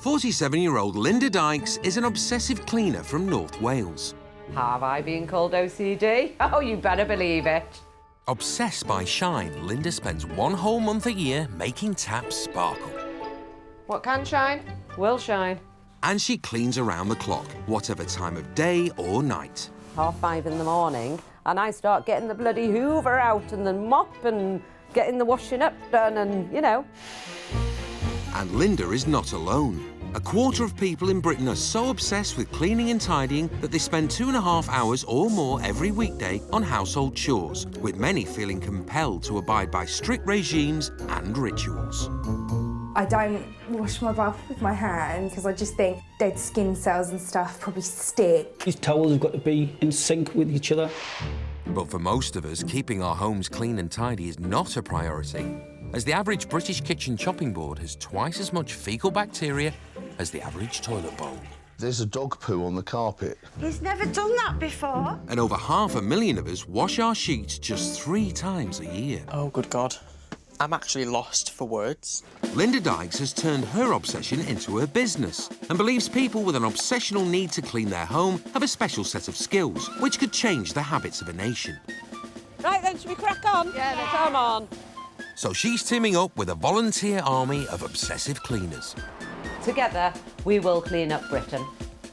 47-year-old Linda Dykes is an obsessive cleaner from North Wales. Have I been called OCD? Oh, you better believe it. Obsessed by shine, Linda spends one whole month a year making taps sparkle. What can shine, will shine. And she cleans around the clock, whatever time of day or night. 5:30 in the morning, and I start getting the bloody Hoover out and the mop and getting the washing up done and, you know. And Linda is not alone. A quarter of people in Britain are so obsessed with cleaning and tidying that they spend 2.5 hours or more every weekday on household chores, with many feeling compelled to abide by strict regimes and rituals. I don't wash my bath with my hands because I just think dead skin cells and stuff probably stick. These towels have got to be in sync with each other. But for most of us, keeping our homes clean and tidy is not a priority, as the average British kitchen chopping board has twice as much fecal bacteria as the average toilet bowl. There's a dog poo on the carpet. He's never done that before. And over 500,000 of us wash our sheets just 3 times a year. Oh, good God. I'm actually lost for words. Linda Dykes has turned her obsession into her business and believes people with an obsessional need to clean their home have a special set of skills which could change the habits of a nation. Right then, should we crack on? Yeah, come on. So she's teaming up with a volunteer army of obsessive cleaners. Together, we will clean up Britain.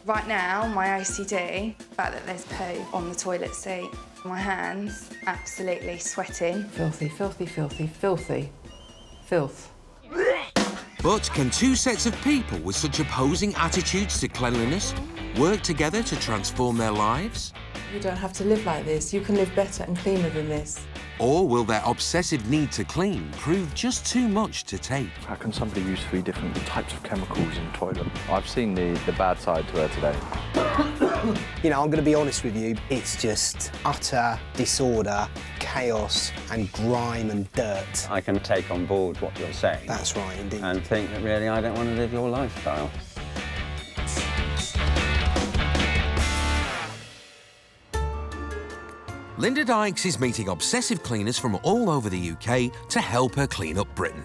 Right now, my OCD, the fact that there's poo on the toilet seat, my hands absolutely sweating. Filthy, filthy, filthy, filthy. Filth. But can two sets of people with such opposing attitudes to cleanliness work together to transform their lives? You don't have to live like this. You can live better and cleaner than this. Or will their obsessive need to clean prove just too much to take? How can somebody use 3 different types of chemicals in the toilet? I've seen the bad side to her today. You know, I'm going to be honest with you, it's just utter disorder, chaos and grime and dirt. I can take on board what you're saying. That's right, indeed. And think that really I don't want to live your lifestyle. Linda Dykes is meeting obsessive cleaners from all over the UK to help her clean up Britain.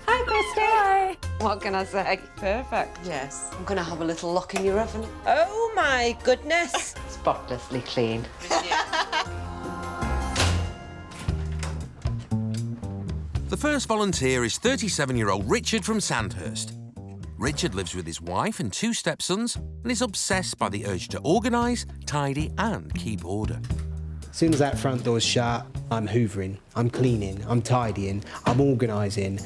Hi, Christy. Hi. What can I say? Perfect. Yes. I'm going to have a little look in your oven. Oh, my goodness. Spotlessly clean. The first volunteer is 37-year-old Richard from Sandhurst. Richard lives with his wife and 2 stepsons and is obsessed by the urge to organise, tidy and keep order. As soon as that front door's shut, I'm hoovering, I'm cleaning, I'm tidying, I'm organising.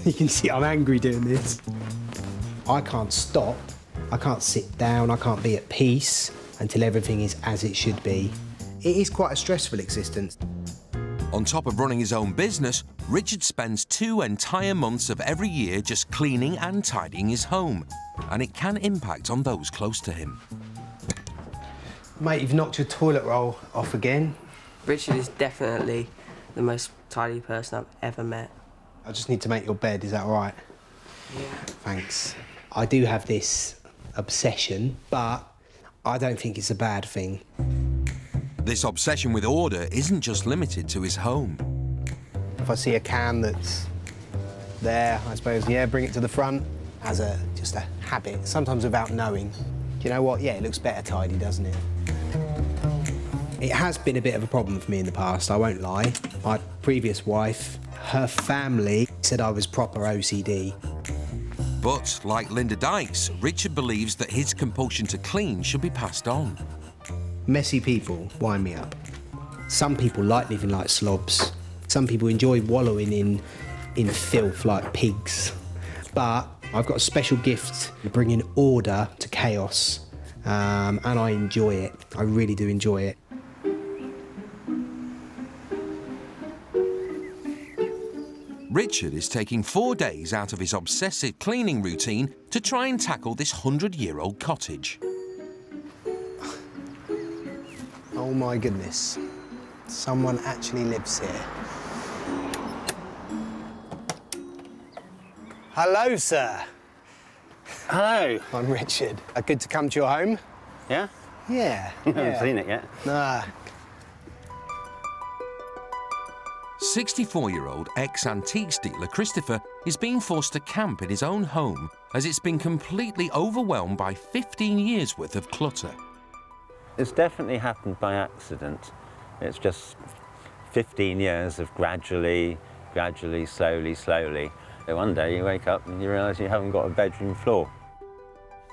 You can see I'm angry doing this. I can't stop, I can't sit down, I can't be at peace until everything is as it should be. It is quite a stressful existence. On top of running his own business, Richard spends 2 entire months of every year just cleaning and tidying his home, and it can impact on those close to him. Mate, you've knocked your toilet roll off again. Richard is definitely the most tidy person I've ever met. I just need to make your bed, is that all right? Yeah. Thanks. I do have this obsession, but I don't think it's a bad thing. This obsession with order isn't just limited to his home. If I see a can that's there, I suppose, yeah, bring it to the front as just a habit, sometimes without knowing. Do you know what? Yeah, it looks better tidy, doesn't it? It has been a bit of a problem for me in the past, I won't lie. My previous wife, her family said I was proper OCD. But, like Linda Dykes, Richard believes that his compulsion to clean should be passed on. Messy people wind me up. Some people like living like slobs. Some people enjoy wallowing in filth like pigs. But I've got a special gift of bringing order to chaos, and I enjoy it. I really do enjoy it. Richard is taking 4 days out of his obsessive cleaning routine to try and tackle this 100-year-old cottage. Oh my goodness, someone actually lives here. Hello, sir. Hello. I'm Richard. Good to come to your home. Yeah? Yeah. I haven't seen it yet. 64-year-old ex-antiques dealer Christopher is being forced to camp in his own home as it's been completely overwhelmed by 15 years' worth of clutter. It's definitely happened by accident. It's just 15 years of gradually, slowly. So one day you wake up and you realise you haven't got a bedroom floor.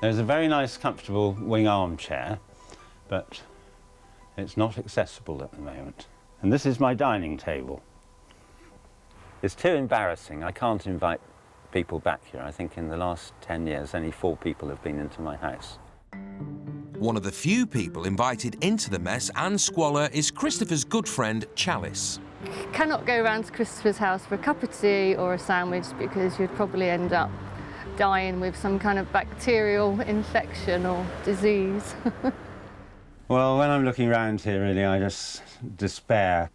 There's a very nice, comfortable wing armchair, but it's not accessible at the moment. And this is my dining table. It's too embarrassing. I can't invite people back here. I think in the last 10 years, only 4 people have been into my house. One of the few people invited into the mess and squalor is Christopher's good friend, Chalice. Cannot go round to Christopher's house for a cup of tea or a sandwich because you'd probably end up dying with some kind of bacterial infection or disease. Well, when I'm looking around here, really, I just despair.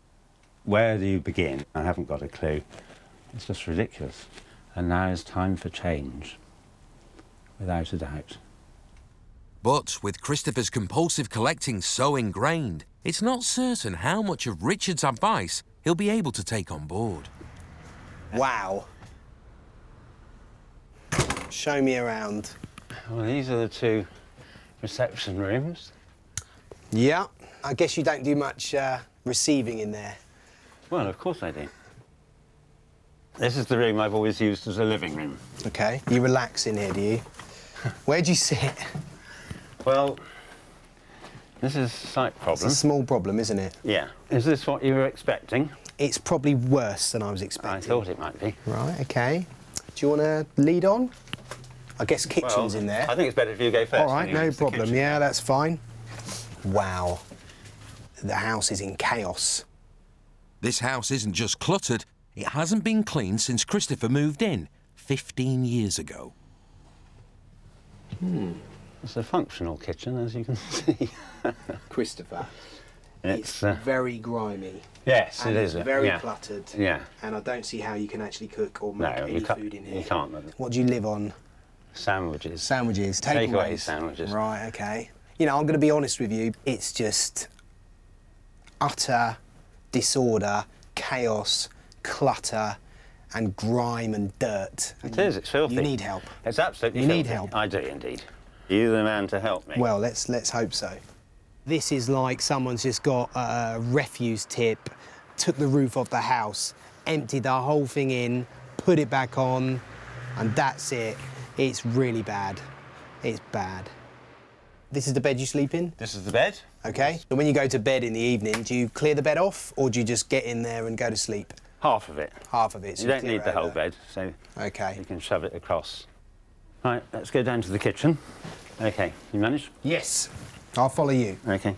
Where do you begin? I haven't got a clue. It's just ridiculous. And now is time for change, without a doubt. But with Christopher's compulsive collecting so ingrained, it's not certain how much of Richard's advice he'll be able to take on board. Wow. Show me around. Well, these are the 2 reception rooms. Yeah. I guess you don't do much receiving in there. Well, of course I do. This is the room I've always used as a living room. OK. You relax in here, do you? Where do you sit? Well, this is a slight problem. It's a small problem, isn't it? Yeah. Is this what you were expecting? It's probably worse than I was expecting. I thought it might be. Right, OK. Do you want to lead on? I guess kitchen's in there. I think it's better if you go first. All right, no problem. Yeah, that's fine. Wow. The house is in chaos. This house isn't just cluttered, it hasn't been cleaned since Christopher moved in 15 years ago. It's a functional kitchen, as you can see. Christopher, It's very grimy. Yes, and it is. It's very yeah. cluttered. Yeah. And I don't see how you can actually cook or make any food in here. You can't. What do you live on? Sandwiches. Sandwiches. Takeaway sandwiches. Right, OK. You know, I'm going to be honest with you. It's just utter disorder, chaos, clutter, and grime and dirt. It is. It's filthy. You need help. It's absolutely filthy. filthy. You need help. I do indeed. You're the man to help me. Well, let's hope so. This is like someone's just got a refuse tip, took the roof off the house, emptied the whole thing in, put it back on, and that's it. It's really bad. It's bad. This is the bed you sleep in? This is the bed. OK. And when you go to bed in the evening, do you clear the bed off, or do you just get in there and go to sleep? Half of it. Half of it. So you don't clear need it the whole over. bed, so OK. you can shove it across. Right, let's go down to the kitchen. OK, you manage? Yes. I'll follow you. OK.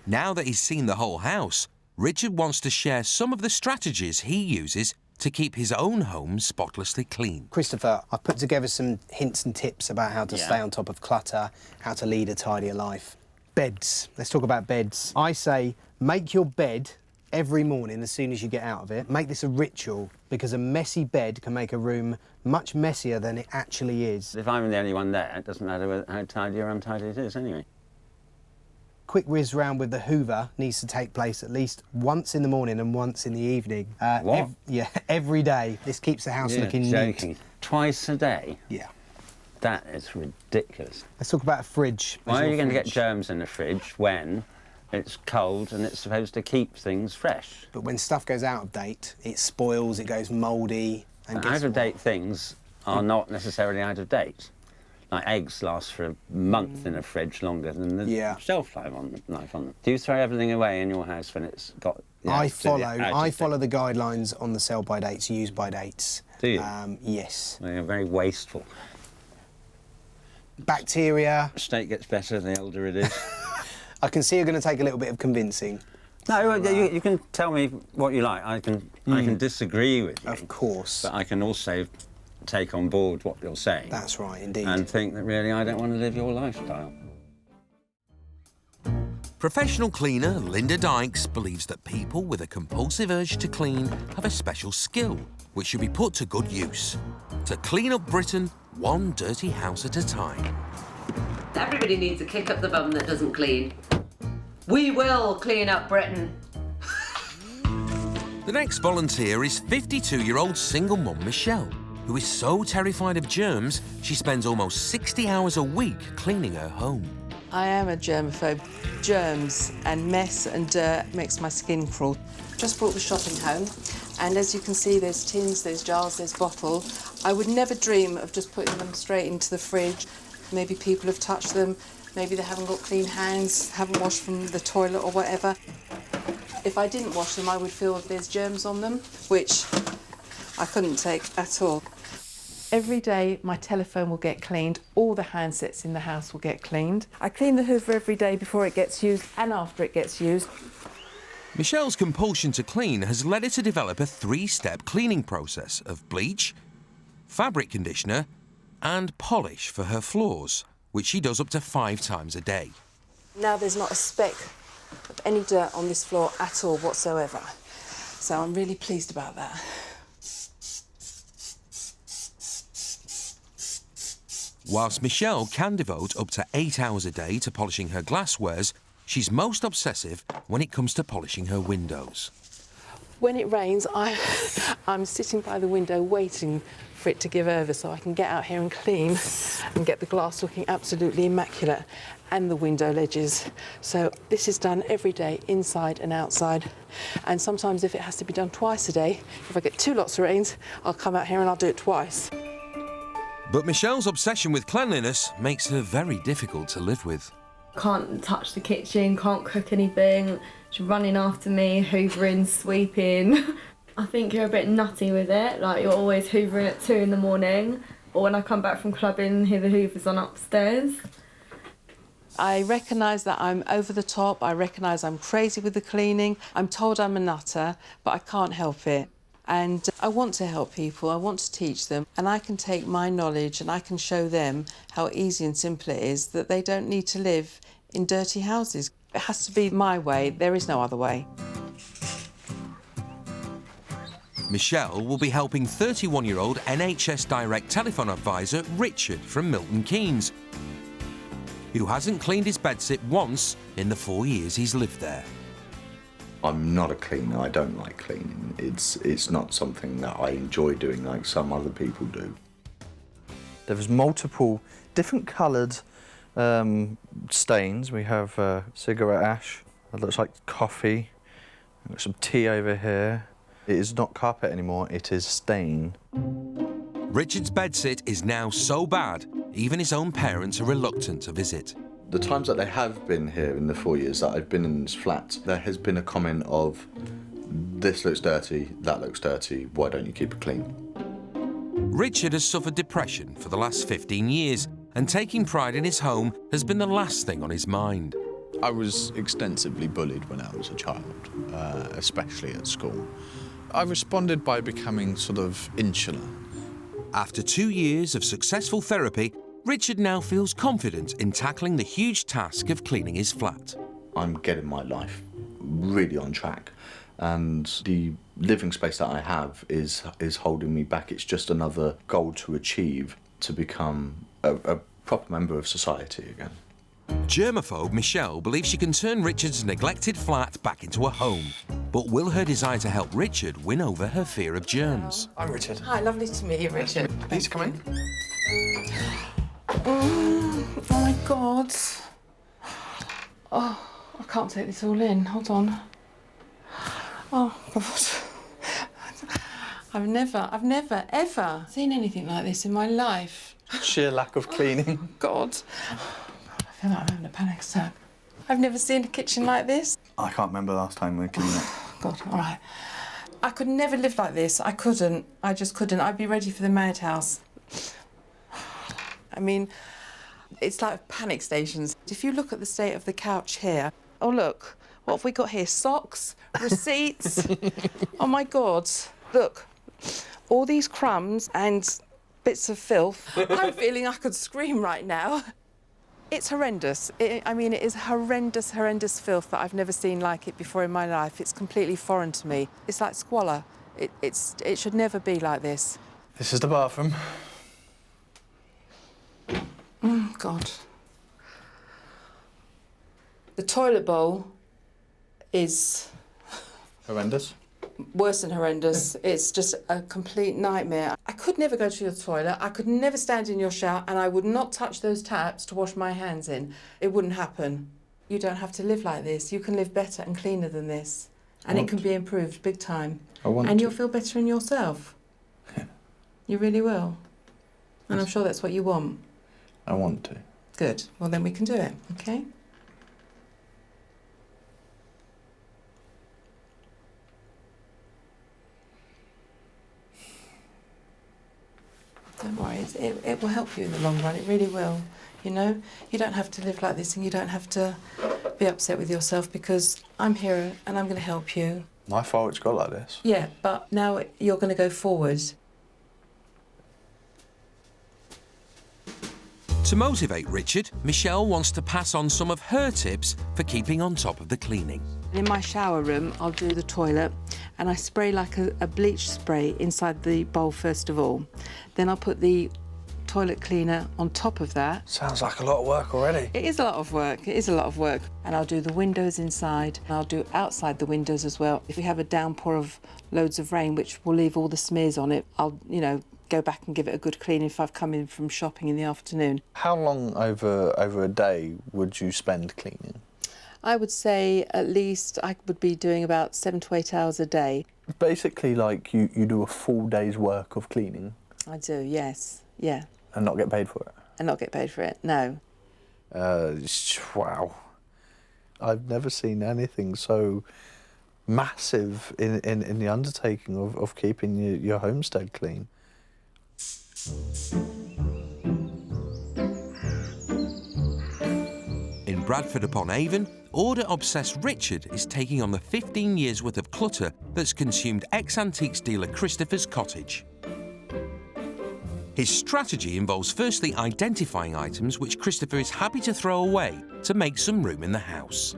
Now that he's seen the whole house, Richard wants to share some of the strategies he uses to keep his own home spotlessly clean. Christopher, I've put together some hints and tips about how to stay on top of clutter, how to lead a tidier life. Beds. Let's talk about beds. I say make your bed every morning as soon as you get out of it. Make this a ritual, because a messy bed can make a room much messier than it actually is. If I'm the only one there, it doesn't matter how tidy or untidy it is anyway. Quick whiz round with the Hoover needs to take place at least once in the morning and once in the evening. What? Yeah, every day. This keeps the house looking joking. neat. Twice a day? Yeah. That is ridiculous. Let's talk about a fridge. Why are you going to get germs in the fridge when it's cold and it's supposed to keep things fresh? But when stuff goes out of date, it spoils, it goes mouldy. And Out of date things are not necessarily out of date. Like eggs last for a month in a fridge longer than the shelf life on them. Do you throw everything away in your house when it's got? I follow the guidelines on the sell by dates, use by dates. Do you? Yes. Well, you're very wasteful. Bacteria. State gets better the older it is. I can see you're going to take a little bit of convincing. No, you can tell me what you like. I can disagree with you. Of course. But I can also take on board what you're saying. That's right, indeed. And think that really I don't want to live your lifestyle. Professional cleaner Linda Dykes believes that people with a compulsive urge to clean have a special skill which should be put to good use. To clean up Britain, one dirty house at a time. Everybody needs a kick up the bum that doesn't clean. We will clean up Britain. The next volunteer is 52-year-old single mum Michelle, who is so terrified of germs, she spends almost 60 hours a week cleaning her home. I am a germophobe. Germs and mess and dirt makes my skin crawl. Just brought the shopping home, and as you can see, there's tins, there's jars, there's bottles. I would never dream of just putting them straight into the fridge. Maybe people have touched them, maybe they haven't got clean hands, haven't washed from the toilet or whatever. If I didn't wash them, I would feel that there's germs on them, which I couldn't take at all. Every day my telephone will get cleaned, all the handsets in the house will get cleaned. I clean the hoover every day before it gets used and after it gets used. Michelle's compulsion to clean has led her to develop a 3-step cleaning process of bleach, fabric conditioner and polish for her floors, which she does up to 5 times a day. Now there's not a speck of any dirt on this floor at all whatsoever. So I'm really pleased about that. Whilst Michelle can devote up to 8 hours a day to polishing her glasswares, she's most obsessive when it comes to polishing her windows. When it rains, I'm sitting by the window waiting for it to give over so I can get out here and clean and get the glass looking absolutely immaculate and the window ledges. So this is done every day, inside and outside. And sometimes if it has to be done twice a day, if I get 2 lots of rains, I'll come out here and I'll do it twice. But Michelle's obsession with cleanliness makes her very difficult to live with. Can't touch the kitchen, can't cook anything. She's running after me, hoovering, sweeping. I think you're a bit nutty with it, like you're always hoovering at 2 in the morning, or when I come back from clubbing, hear the hoovers on upstairs. I recognise that I'm over the top, I recognise I'm crazy with the cleaning, I'm told I'm a nutter, but I can't help it. And I want to help people, I want to teach them, and I can take my knowledge and I can show them how easy and simple it is, that they don't need to live in dirty houses. It has to be my way, there is no other way. Michelle will be helping 31-year-old NHS Direct telephone advisor Richard from Milton Keynes, who hasn't cleaned his bedsit once in the 4 years he's lived there. I'm not a cleaner, I don't like cleaning. It's not something that I enjoy doing like some other people do. There's multiple different coloured stains. We have cigarette ash, it looks like coffee, we've got some tea over here. It is not carpet anymore, it is stain. Richard's bedsit is now so bad, even his own parents are reluctant to visit. The times that they have been here in the 4 years that I've been in this flat, there has been a comment of, this looks dirty, that looks dirty, why don't you keep it clean? Richard has suffered depression for the last 15 years, and taking pride in his home has been the last thing on his mind. I was extensively bullied when I was a child, especially at school. I responded by becoming sort of insular. After 2 years of successful therapy, Richard now feels confident in tackling the huge task of cleaning his flat. I'm getting my life really on track, and the living space that I have is holding me back. It's just another goal to achieve, to become a proper member of society again. Germaphobe Michelle believes she can turn Richard's neglected flat back into a home. But will her desire to help Richard win over her fear of germs? I'm Richard. Hi, lovely to meet you, Richard. Please come in. Oh my God. Oh, I can't take this all in. Hold on. Oh God. I've never, ever seen anything like this in my life. Sheer lack of cleaning. God. I feel like I'm having a panic attack. I've never seen a kitchen like this. I can't remember the last time we cleaned it. God, all right. I could never live like this. I couldn't. I just couldn't. I'd be ready for the madhouse. I mean, it's like panic stations. If you look at the state of the couch here, oh look, what have we got here? Socks, receipts. Oh my God, look, all these crumbs and bits of filth. I'm feeling I could scream right now. It's horrendous. I mean, it is horrendous, horrendous filth that I've never seen like it before in my life. It's completely foreign to me. It's like squalor. It should never be like this. This is the bathroom. God. The toilet bowl is... Horrendous. worse than horrendous. It's just a complete nightmare. I could never go to your toilet, I could never stand in your shower, and I would not touch those taps to wash my hands in. It wouldn't happen. You don't have to live like this. You can live better and cleaner than this. And it can be improved big time. And you'll feel better in yourself. You really will. And I'm sure that's what you want. I want to. Good. Well, then we can do it, okay? Don't worry, it will help you in the long run, it really will. You know, you don't have to live like this and you don't have to be upset with yourself because I'm here and I'm going to help you. My fault it's got like this. Yeah, but now you're going to go forward. To motivate Richard, Michelle wants to pass on some of her tips for keeping on top of the cleaning. In my shower room, I'll do the toilet and I spray like a bleach spray inside the bowl first of all. Then I'll put the toilet cleaner on top of that. Sounds like a lot of work already. It is a lot of work, it is a lot of work. And I'll do the windows inside and I'll do outside the windows as well. If we have a downpour of loads of rain, which will leave all the smears on it, I'll, you know, go back and give it a good clean if I've come in from shopping in the afternoon. How long over a day would you spend cleaning? I would say at least I would be doing about 7 to 8 hours a day. Basically, like, you do a full day's work of cleaning? I do, yes, yeah. And not get paid for it? And not get paid for it, no. Wow. I've never seen anything so massive in the undertaking of keeping your homestead clean. In Bradford-upon-Avon, order-obsessed Richard is taking on the 15 years' worth of clutter that's consumed ex-antiques dealer Christopher's cottage. His strategy involves firstly identifying items which Christopher is happy to throw away to make some room in the house.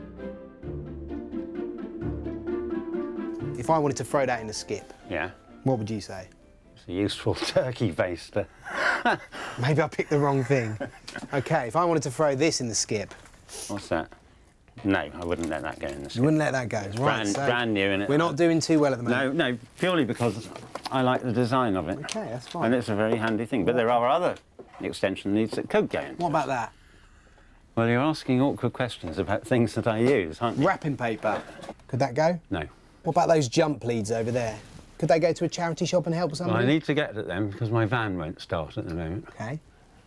If I wanted to throw that in the skip, Yeah. what would you say? It's a useful turkey baster. Maybe I picked the wrong thing. OK, if I wanted to throw this in the skip. What's that? No, I wouldn't let that go in the skip. You wouldn't let that go? It's Right, so brand new, and we're not doing too well at the moment. No, purely because I like the design of it. OK, that's fine. And it's a very handy thing. But there are other extension needs that could go in. What about that? Well, you're asking awkward questions about things that I use, aren't you? Wrapping paper. Could that go? No. What about those jump leads over there? Could they go to a charity shop and help somebody? Well, I need to get at them because my van won't start at the moment. OK.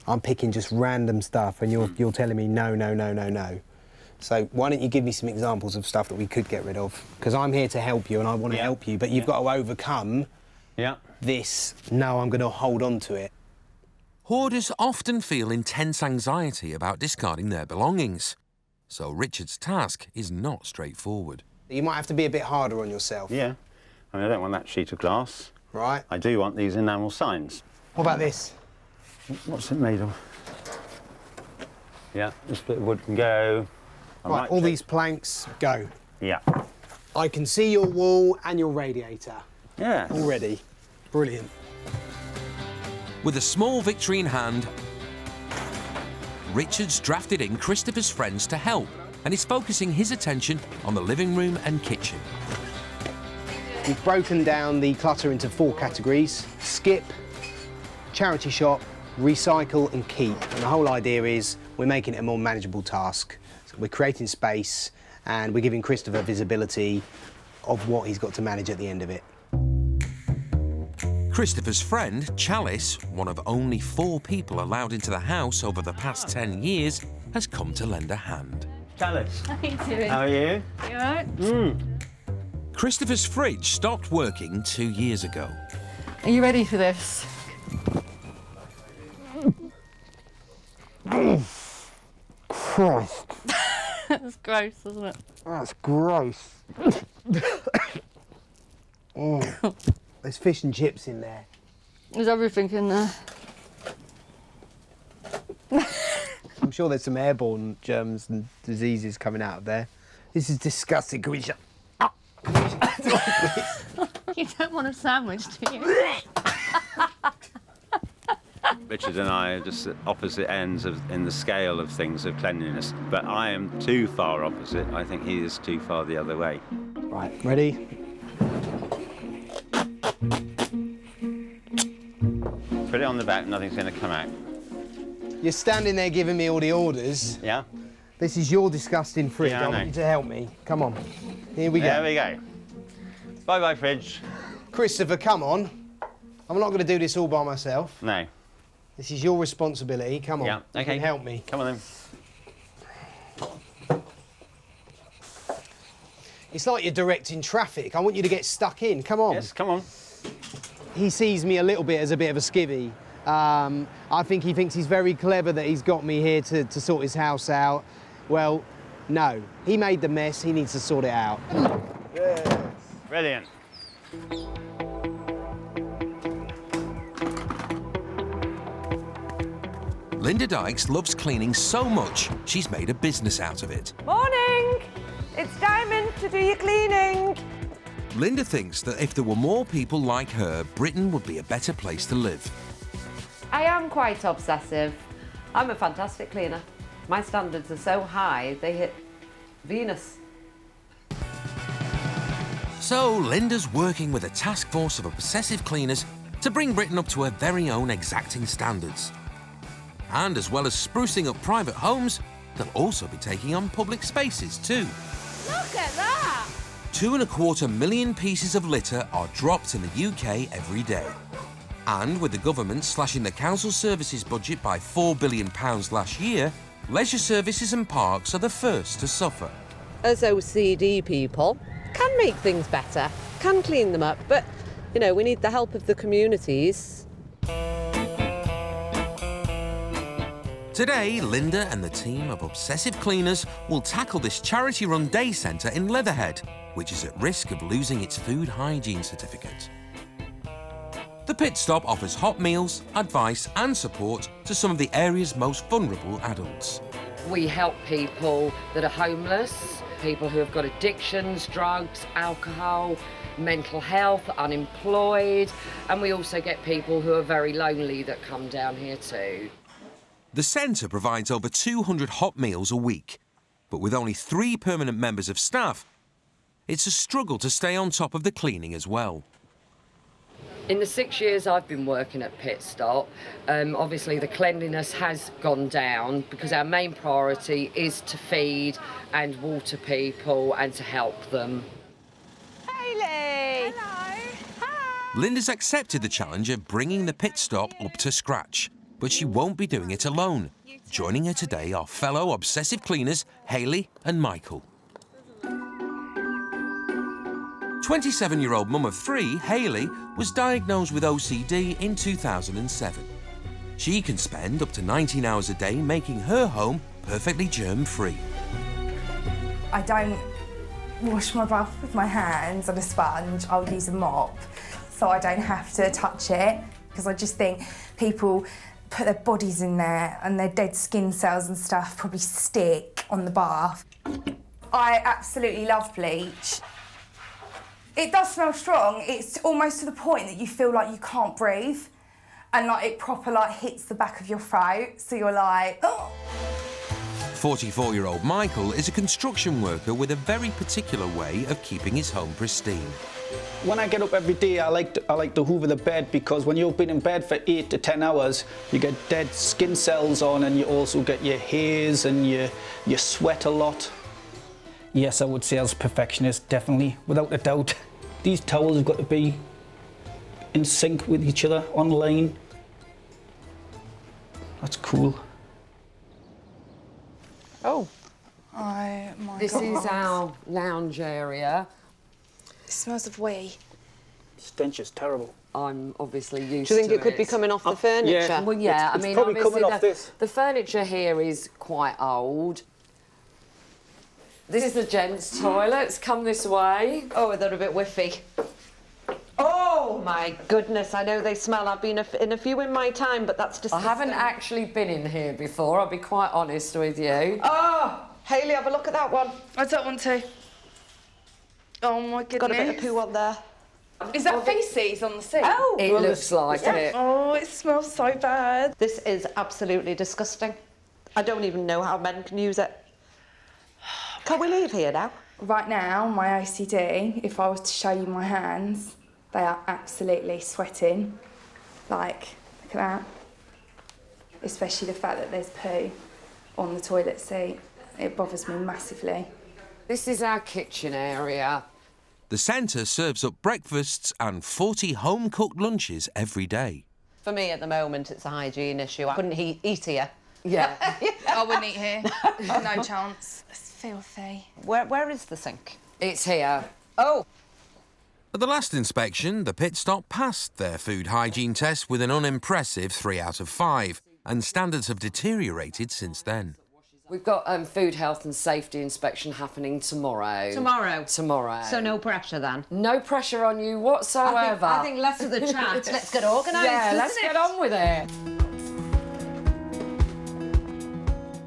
I'm picking just random stuff and you're telling me no, no, no, no, no. So why don't you give me some examples of stuff that we could get rid of? Because I'm here to help you and I want to help you, but you've got to overcome this, no, I'm going to hold on to it. Hoarders often feel intense anxiety about discarding their belongings. So Richard's task is not straightforward. You might have to be a bit harder on yourself. Yeah. I mean, I don't want that sheet of glass. Right. I do want these enamel signs. What about this? What's it made of? Yeah, this bit of wood can go. Right, all these planks, go. Yeah. I can see your wall and your radiator. Yeah. Already. Brilliant. With a small victory in hand, Richard's drafted in Christopher's friends to help and is focusing his attention on the living room and kitchen. We've broken down the clutter into 4 categories: skip, charity shop, recycle and keep. And the whole idea is we're making it a more manageable task. So we're creating space and we're giving Christopher visibility of what he's got to manage at the end of it. Christopher's friend, Chalice, one of only 4 people allowed into the house over the past 10 years, has come to lend a hand. Chalice. How are you doing? How are you? You all right? Christopher's fridge stopped working 2 years ago. Are you ready for this? Christ. That's gross, isn't it? That's gross. There's fish and chips in there. There's everything in there. I'm sure there's some airborne germs and diseases coming out of there. This is disgusting. Can we shut... You don't want a sandwich, do you? Richard and I are just at opposite ends in the scale of things of cleanliness, but I am too far opposite. I think he is too far the other way. Right, ready? Put it on the back, nothing's going to come out. You're standing there giving me all the orders. Yeah? This is your disgusting fridge. Yeah, I I want know. you to help me. Come on. Here we go. There we go. Bye-bye, fridge. Christopher, come on. I'm not going to do this all by myself. No. This is your responsibility. Come on. Yeah, You okay. can help me. Come on then. It's like you're directing traffic. I want you to get stuck in. Come on. Yes, come on. He sees me a little bit as a bit of a skivvy. I think he thinks he's very clever that he's got me here to sort his house out. Well, no. He made the mess. He needs to sort it out. Yes. Brilliant. Linda Dykes loves cleaning so much, she's made a business out of it. Morning! It's Diamond to do your cleaning. Linda thinks that if there were more people like her, Britain would be a better place to live. I am quite obsessive. I'm a fantastic cleaner. My standards are so high, they hit Venus. So Linda's working with a task force of obsessive cleaners to bring Britain up to her very own exacting standards. And as well as sprucing up private homes, they'll also be taking on public spaces too. Look at that! 2.25 million pieces of litter are dropped in the UK every day. And with the government slashing the council services budget by £4 billion last year, leisure services and parks are the first to suffer. As OCD people, can make things better, can clean them up, but, you know, we need the help of the communities. Today, Linda and the team of Obsessive Cleaners will tackle this charity-run day centre in Leatherhead, which is at risk of losing its food hygiene certificate. The pit stop offers hot meals, advice and support to some of the area's most vulnerable adults. We help people that are homeless, people who have got addictions, drugs, alcohol, mental health, unemployed, and we also get people who are very lonely that come down here too. The centre provides over 200 hot meals a week, but with only 3 permanent members of staff, it's a struggle to stay on top of the cleaning as well. In the 6 years I've been working at Pit Stop, obviously the cleanliness has gone down because our main priority is to feed and water people and to help them. Hayley! Hello! Hi! Linda's accepted the challenge of bringing the pit stop up to scratch, but she won't be doing it alone. Joining her today are fellow obsessive cleaners Hayley and Michael. 27-year-old mum of 3, Hayley, was diagnosed with OCD in 2007. She can spend up to 19 hours a day making her home perfectly germ-free. I don't wash my bath with my hands on a sponge. I'll use a mop so I don't have to touch it, because I just think people put their bodies in there and their dead skin cells and stuff probably stick on the bath. I absolutely love bleach. It does smell strong. It's almost to the point that you feel like you can't breathe, and like it proper like hits the back of your throat, so you're like, oh. 44-year-old Michael is a construction worker with a very particular way of keeping his home pristine. When I get up every day, I like to hoover the bed, because when you've been in bed for 8 to 10 hours, you get dead skin cells on, and you also get your hairs and you sweat a lot. Yes, I would say as a perfectionist, definitely, without a doubt. These towels have got to be in sync with each other, on line. That's cool. Oh. Oh my This God. is our lounge area. It smells of wee. Stench is terrible. I'm obviously used Do you think to it could be coming off the furniture? yeah. Well, yeah, It's I mean, probably obviously coming off this. the furniture here is quite old. This is the gents' toilets. Come this way. Oh, they're a bit whiffy. Oh my goodness! I know they smell. I've been in a few in my time, but that's disgusting. I haven't actually been in here before. I'll be quite honest with you. Oh, Hayley, have a look at that one. I don't want to. Oh my goodness. Got a bit of poo on there. Is that faeces on the seat? Oh, it looks like it. Oh, it smells so bad. This is absolutely disgusting. I don't even know how men can use it. Can we leave here now? Right now, my OCD, if I was to show you my hands, they are absolutely sweating. Like, Look at that. Especially the fact that there's poo on the toilet seat. It bothers me massively. This is our kitchen area. The centre serves up breakfasts and 40 home-cooked lunches every day. For me, at the moment, it's a hygiene issue. I couldn't eat here. Yeah. I wouldn't eat here. No chance. It's filthy. Where is the sink? It's here. Oh! At the last inspection, the pit stop passed their food hygiene test with an unimpressive 3 out of 5, and standards have deteriorated since then. We've got food health and safety inspection happening tomorrow. Tomorrow? Tomorrow. So no pressure then? No pressure on you whatsoever. I think less of the chat. Let's get organised, Yeah, let's isn't get it? on with it.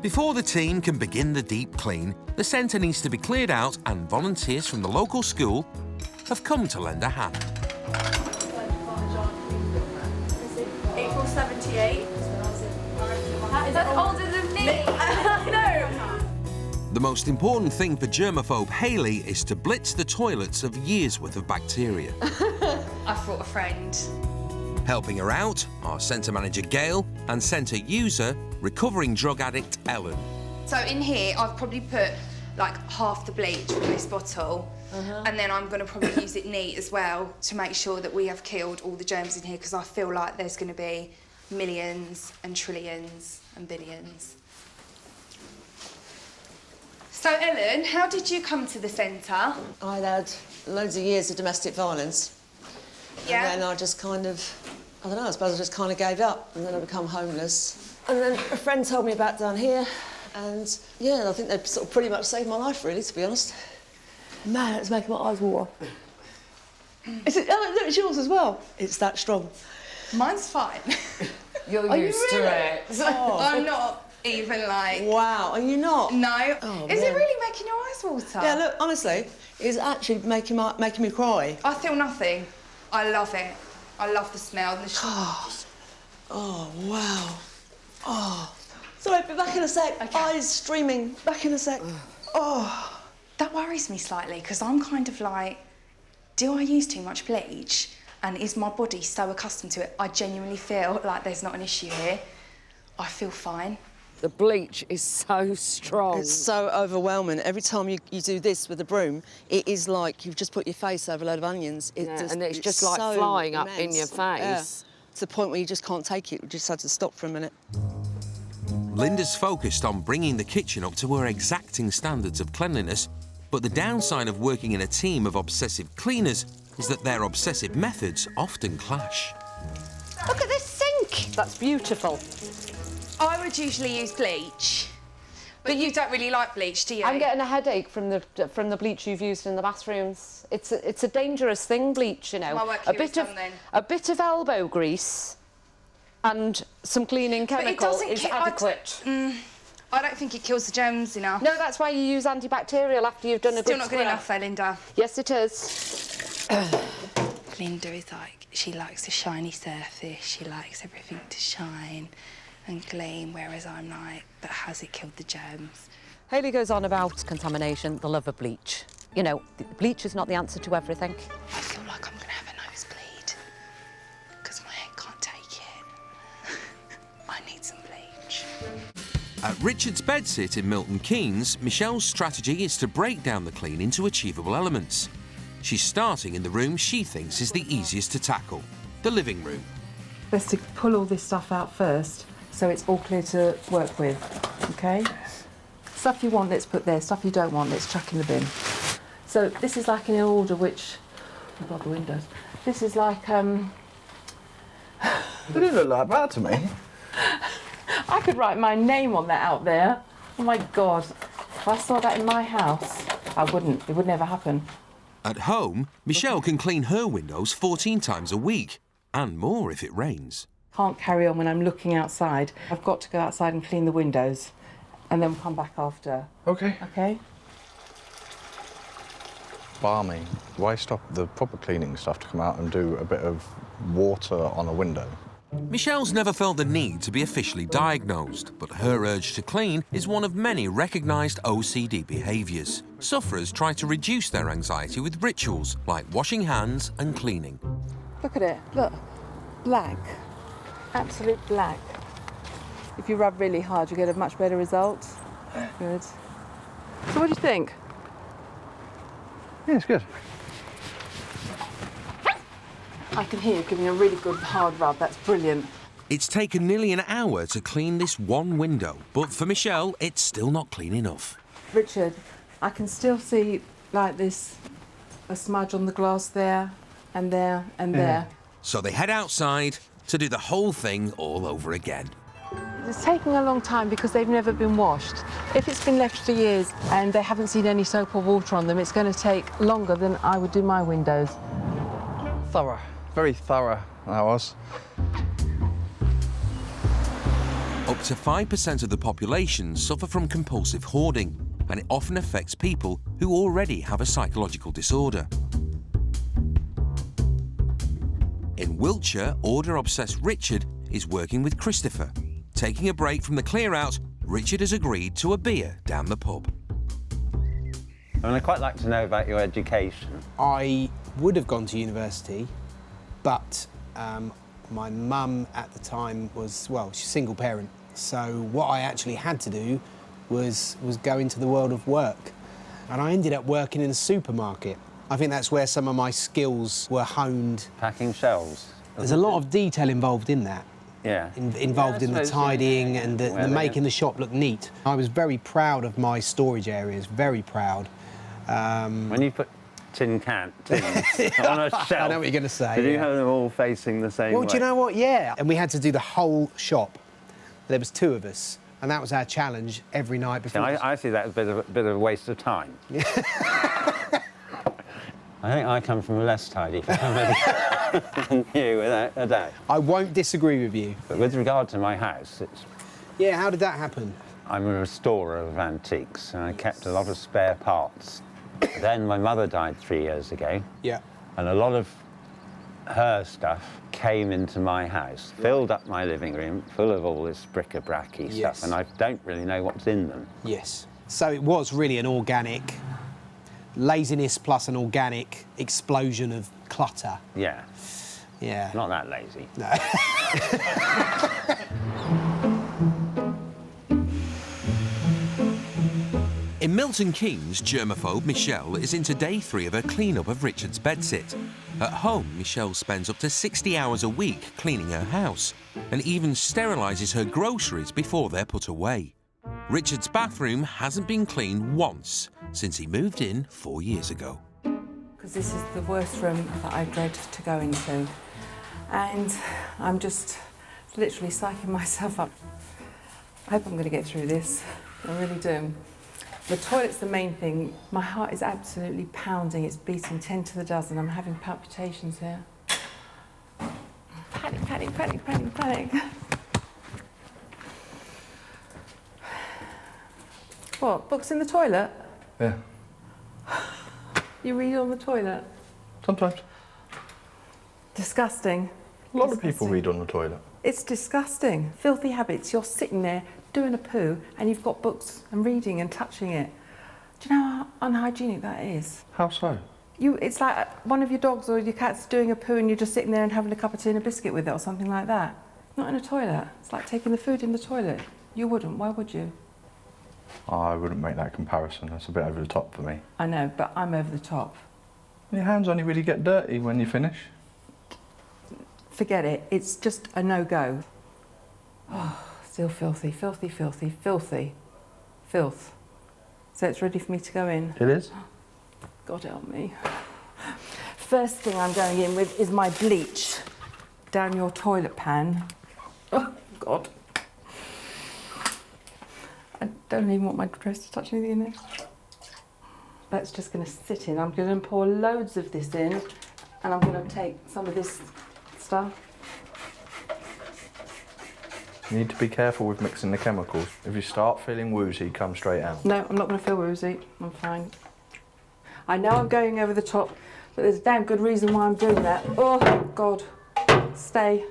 Before the team can begin the deep clean, the centre needs to be cleared out, and volunteers from the local school have come to lend a hand. April 78. Is that older than me? No. The most important thing for germaphobe Hayley is to blitz the toilets of years' worth of bacteria. I brought a friend. Helping her out are centre manager Gail and centre user, recovering drug addict Ellen. So in here, I've probably put like half the bleach from this bottle, and then I'm going to probably use it neat as well to make sure that we have killed all the germs in here, because I feel like there's going to be millions and trillions and billions. So Ellen, how did you come to the centre? I'd had loads of years of domestic violence. Yeah. And then I just kind of, I don't know, I suppose I just kind of gave up, and then I become homeless. And then a friend told me about down here, and yeah, I think they sort of pretty much saved my life, really, to be honest. Man, it's making my eyes water. Is it? Oh, look, it's yours as well. It's that strong. Mine's fine. You're Are you used really? to it. Oh. I'm not even like... Wow, are you not? No. Oh, Is man. it really making your eyes water? Yeah, look, honestly, it's actually making me cry. I feel nothing. I love it. I love the smell. And the Oh, wow. Oh. Sorry, be back in a sec. Okay. Eyes streaming. Back in a sec. Oh. That worries me slightly, because I'm kind of like, do I use too much bleach? And is my body so accustomed to it? I genuinely feel like there's not an issue here. I feel fine. The bleach is so strong. It's so overwhelming. Every time you do this with a broom, it is like you've just put your face over a load of onions. And it's just like so flying up in immense. your face. Yeah. To the point where you just can't take it. You just had to stop for a minute. Linda's focused on bringing the kitchen up to her exacting standards of cleanliness, but the downside of working in a team of obsessive cleaners is that their obsessive methods often clash. Look at this sink. That's beautiful. I would usually use bleach, but you don't really like bleach, do you? I'm getting a headache from the bleach you've used in the bathrooms. It's a dangerous thing, bleach, you know. My work here is done then. A bit of elbow grease and some cleaning chemical is adequate. I don't think it kills the germs enough. No, that's why you use antibacterial after you've done a Still good not good scrub. enough though, Linda. Yes, it is. Linda is like, she likes a shiny surface, she likes everything to shine and gleam, whereas I'm like, but has it killed the germs? Hayley goes on about contamination, the love of bleach. You know, bleach is not the answer to everything. I feel like I'm going to have a nosebleed because my head can't take it. I need some bleach. At Richard's bedsit in Milton Keynes, Michelle's strategy is to break down the clean into achievable elements. She's starting in the room she thinks is the easiest to tackle, the living room. Best to pull all this stuff out first, so it's all clear to work with, OK? Stuff you want, let's put there. Stuff you don't want, let's chuck in the bin. So this is like in order which... I've got the windows. This is like, It didn't look like that to me. I could write my name on that out there. Oh, my God. If I saw that in my house, I wouldn't. It would never happen. At home, Michelle can clean her windows 14 times a week, and more if it rains. Can't carry on when I'm looking outside. I've got to go outside and clean the windows, and then we'll come back after. OK. OK? Balmy. Why stop the proper cleaning stuff to come out and do a bit of water on a window? Michelle's never felt the need to be officially diagnosed, but her urge to clean is one of many recognised OCD behaviours. Sufferers try to reduce their anxiety with rituals like washing hands and cleaning. Look at it. Look. Black. absolute black. If you rub really hard, you get a much better result. Good. So what do you think? Yeah, it's good. I can hear you giving a really good hard rub. That's brilliant. It's taken nearly an hour to clean this one window, but for Michelle, it's still not clean enough. Richard, I can still see like this, a smudge on the glass there and there and there. So they head outside to do the whole thing all over again. It's taking a long time because they've never been washed. If it's been left for years and they haven't seen any soap or water on them, it's going to take longer than I would do my windows. Thorough, very thorough that was. Up to 5% of the population suffer from compulsive hoarding, and it often affects people who already have a psychological disorder. In Wiltshire, order-obsessed Richard is working with Christopher. Taking a break from the clear-out, Richard has agreed to a beer down the pub. I'd quite like to know about your education. I would have gone to university, but my mum at the time was, well, she's a single parent. So what I actually had to do was go into the world of work. And I ended up working in a supermarket. I think that's where some of my skills were honed. Packing shelves. There's a lot of detail involved in that. Yeah. Involved in the tidying and the making the shop look neat. I was very proud of my storage areas, very proud. When you put tins on a shelf, I know what you're going to say. Did you have them all facing the same way? Well, do you know what? Yeah. And we had to do the whole shop. There was 2 of us, and that was our challenge every night before. I see that as a bit of a waste of time. I think I come from a less tidy family than you, without a doubt. I won't disagree with you. But with regard to my house, it's... Yeah, how did that happen? I'm a restorer of antiques, and I kept a lot of spare parts. Then my mother died 3 years ago. Yeah. And a lot of her stuff came into my house, filled up my living room, full of all this bric-a-brac-y stuff, and I don't really know what's in them. Yes. So it was really an organic laziness plus an organic explosion of clutter. Yeah. Yeah. Not that lazy. No. In Milton Keynes, germophobe Michelle is into day 3 of her clean-up of Richard's bedsit. At home, Michelle spends up to 60 hours a week cleaning her house and even sterilises her groceries before they're put away. Richard's bathroom hasn't been cleaned once since he moved in 4 years ago. Because this is the worst room that I dread to go into. And I'm just literally psyching myself up. I hope I'm going to get through this. I really do. The toilet's the main thing. My heart is absolutely pounding. It's beating 10 to the dozen. I'm having palpitations here. Panic, panic, panic, panic, panic. What, books in the toilet? Yeah. You read on the toilet? Sometimes. Disgusting. A lot of people read on the toilet. It's disgusting. Filthy habits. You're sitting there doing a poo and you've got books and reading and touching it. Do you know how unhygienic that is? How so? It's like one of your dogs or your cat's doing a poo and you're just sitting there and having a cup of tea and a biscuit with it or something like that. Not in a toilet. It's like taking the food in the toilet. You wouldn't. Why would you? I wouldn't make that comparison. That's a bit over the top for me. I know, but I'm over the top. Your hands only really get dirty when you finish. Forget it. It's just a no-go. Oh, still filthy, filthy, filthy, filthy. Filth. So it's ready for me to go in? It is. God help me. First thing I'm going in with is my bleach. Down your toilet pan. Oh, God. I don't even want my dress to touch anything in there. That's just going to sit in. I'm going to pour loads of this in and I'm going to take some of this stuff. You need to be careful with mixing the chemicals. If you start feeling woozy, come straight out. No, I'm not going to feel woozy. I'm fine. I know I'm going over the top, but there's a damn good reason why I'm doing that. Oh, God. Stay.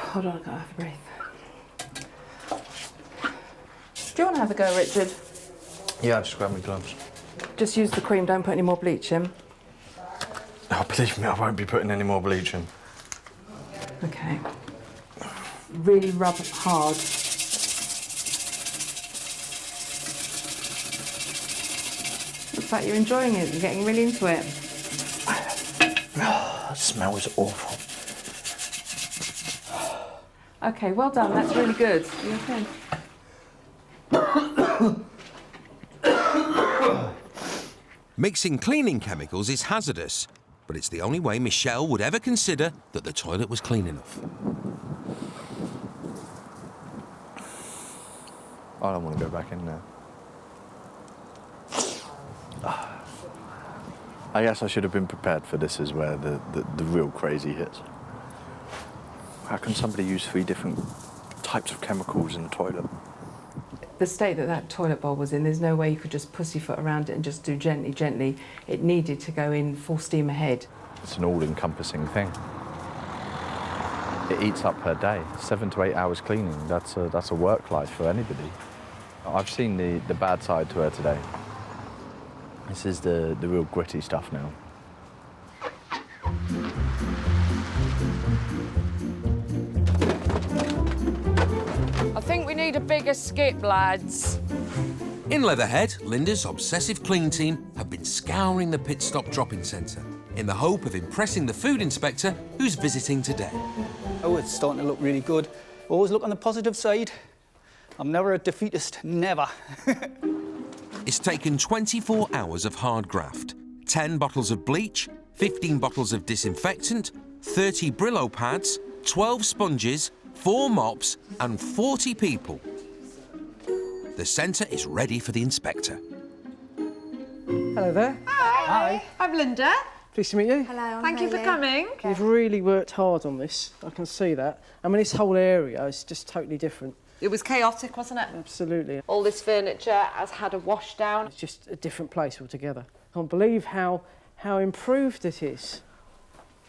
Hold on, I can't have a breath. Do you want to have a go, Richard? Yeah, I'll just grab my gloves. Just use the cream, don't put any more bleach in. Oh, believe me, I won't be putting any more bleach in. Okay. Really rub hard. Looks like you're enjoying it, you're getting really into it. Oh, the smell is awful. Okay, well done, that's really good. You okay? Mixing cleaning chemicals is hazardous, but it's the only way Michelle would ever consider that the toilet was clean enough. I don't want to go back in there. I guess I should have been prepared for this is where the real crazy hits. How can somebody use 3 different types of chemicals in the toilet? The state that that toilet bowl was in, there's no way you could just pussyfoot around it and just do gently, gently. It needed to go in full steam ahead. It's an all-encompassing thing. It eats up her day. 7 to 8 hours cleaning, that's a work life for anybody. I've seen the bad side to her today. This is the real gritty stuff now. I think we need a bigger skip, lads. In Leatherhead, Linda's Obsessive Clean team have been scouring the pit stop drop-in centre in the hope of impressing the food inspector who's visiting today. Oh, it's starting to look really good. Always look on the positive side. I'm never a defeatist, never. It's taken 24 hours of hard graft, 10 bottles of bleach, 15 bottles of disinfectant, 30 Brillo pads, 12 sponges, 4 mops and 40 people. The centre is ready for the inspector. Hello there. Hi. I'm Linda. Pleased to meet you. Hello. Thank you for coming. You've really worked hard on this. I can see that. I mean, this whole area is just totally different. It was chaotic, wasn't it? Absolutely. All this furniture has had a wash down. It's just a different place altogether. I can't believe how improved it is.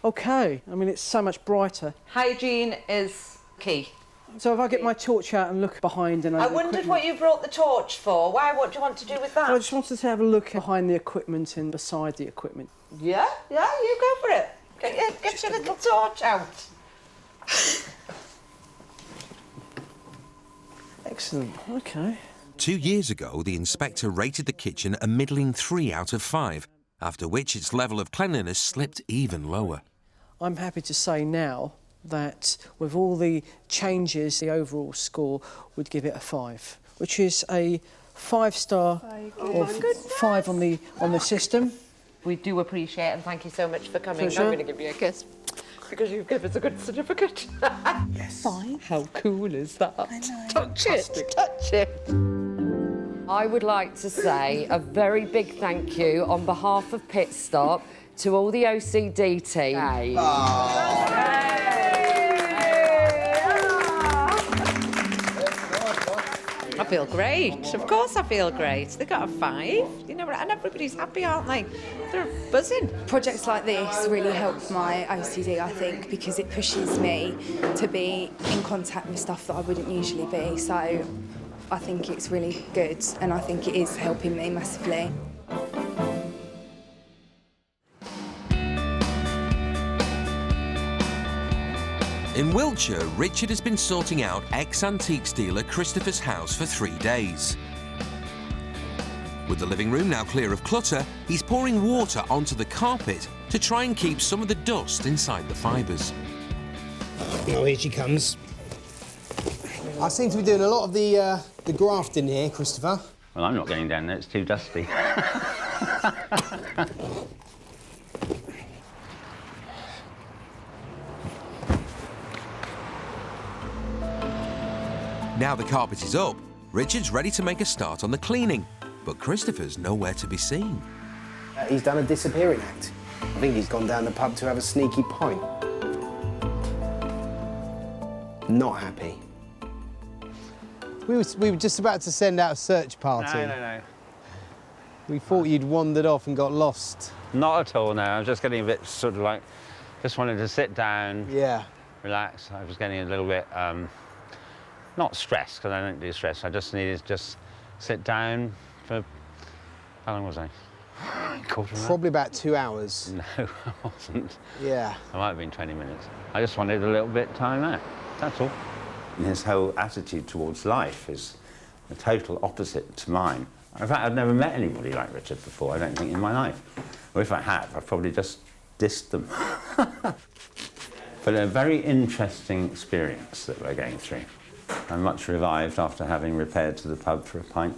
Okay, I mean, it's so much brighter. Hygiene is key. So if I get my torch out and look behind and I wondered what you brought the torch for. Why? What do you want to do with that? I just wanted to have a look behind the equipment and beside the equipment. Yeah, you go for it. Get your little torch out. Excellent, okay. 2 years ago, the inspector rated the kitchen a middling 3 out of 5, after which its level of cleanliness slipped even lower. I'm happy to say now that with all the changes, the overall score would give it a 5, which is a 5-star or 5 on the system. We do appreciate it and thank you so much for coming. Pleasure. I'm going to give you a kiss because you've given us a good certificate. Yes. 5. How cool is that? I know. Touch it, touch it. I would like to say a very big thank you on behalf of Pit Stop to all the OCD team. I feel great. Of course I feel great. They got a 5, you know, and everybody's happy, aren't they? They're buzzing. Projects like this really help my OCD, I think, because it pushes me to be in contact with stuff that I wouldn't usually be. So I think it's really good, and I think it is helping me massively. In Wiltshire, Richard has been sorting out ex-antiques dealer Christopher's house for 3 days. With the living room now clear of clutter, he's pouring water onto the carpet to try and keep some of the dust inside the fibres. Oh, here she comes. I seem to be doing a lot of the grafting here, Christopher. Well, I'm not going down there, it's too dusty. Now the carpet is up, Richard's ready to make a start on the cleaning, but Christopher's nowhere to be seen. He's done a disappearing act. I think he's gone down the pub to have a sneaky pint. Not happy. We were just about to send out a search party. No. We thought you'd wandered off and got lost. Not at all, no. I was just getting a bit sort of like, just wanted to sit down. Yeah. Relax. I was getting a little bit, not stressed, because I don't do stress. I just needed to just sit down for, how long was I? Probably about 2 hours. No, I wasn't. Yeah. I might have been 20 minutes. I just wanted a little bit of time out, that's all. And his whole attitude towards life is the total opposite to mine. In fact, I've never met anybody like Richard before, I don't think, in my life. Or if I have, I've probably just dissed them. But a very interesting experience that we're going through. I'm much revived after having repaired to the pub for a pint.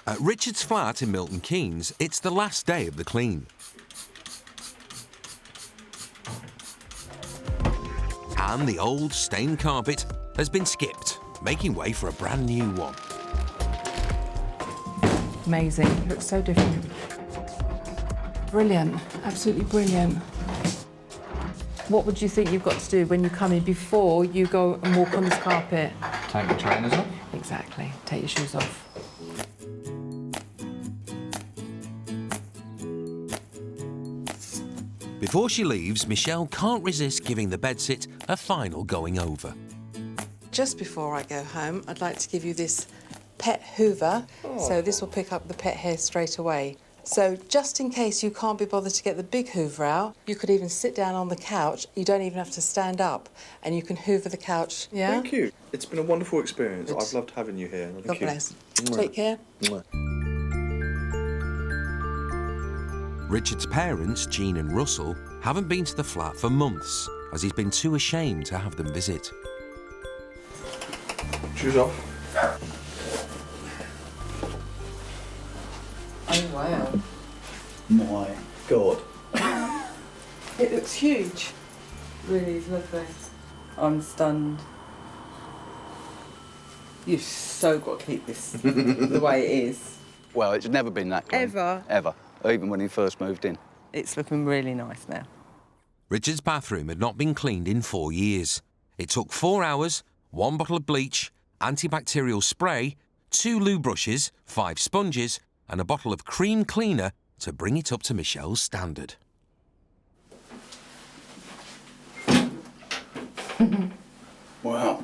At Richard's flat in Milton Keynes, it's the last day of the clean. And the old stained carpet has been skipped, making way for a brand new one. Amazing. It looks so different. Brilliant. Absolutely brilliant. What would you think you've got to do when you come in before you go and walk on this carpet? Take the trainers off. Exactly. Take your shoes off. Before she leaves, Michelle can't resist giving the bedsit a final going over. Just before I go home, I'd like to give you this pet hoover. So this will pick up the pet hair straight away. So just in case you can't be bothered to get the big hoover out, you could even sit down on the couch. You don't even have to stand up, and you can hoover the couch. Yeah? Thank you. It's been a wonderful experience. I've loved having you here. God bless. Take care. Richard's parents, Jean and Russell, haven't been to the flat for months, as he's been too ashamed to have them visit. Shoes off. Oh, wow. My God. It looks huge. Really is lovely. I'm stunned. You've so got to keep this the way it is. Well, it's never been that clean. Ever? Ever. Even when he first moved in. It's looking really nice now. Richard's bathroom had not been cleaned in 4 years. It took 4 hours, 1 bottle of bleach, antibacterial spray, 2 loo brushes, 5 sponges, and a bottle of cream cleaner to bring it up to Michelle's standard. Wow.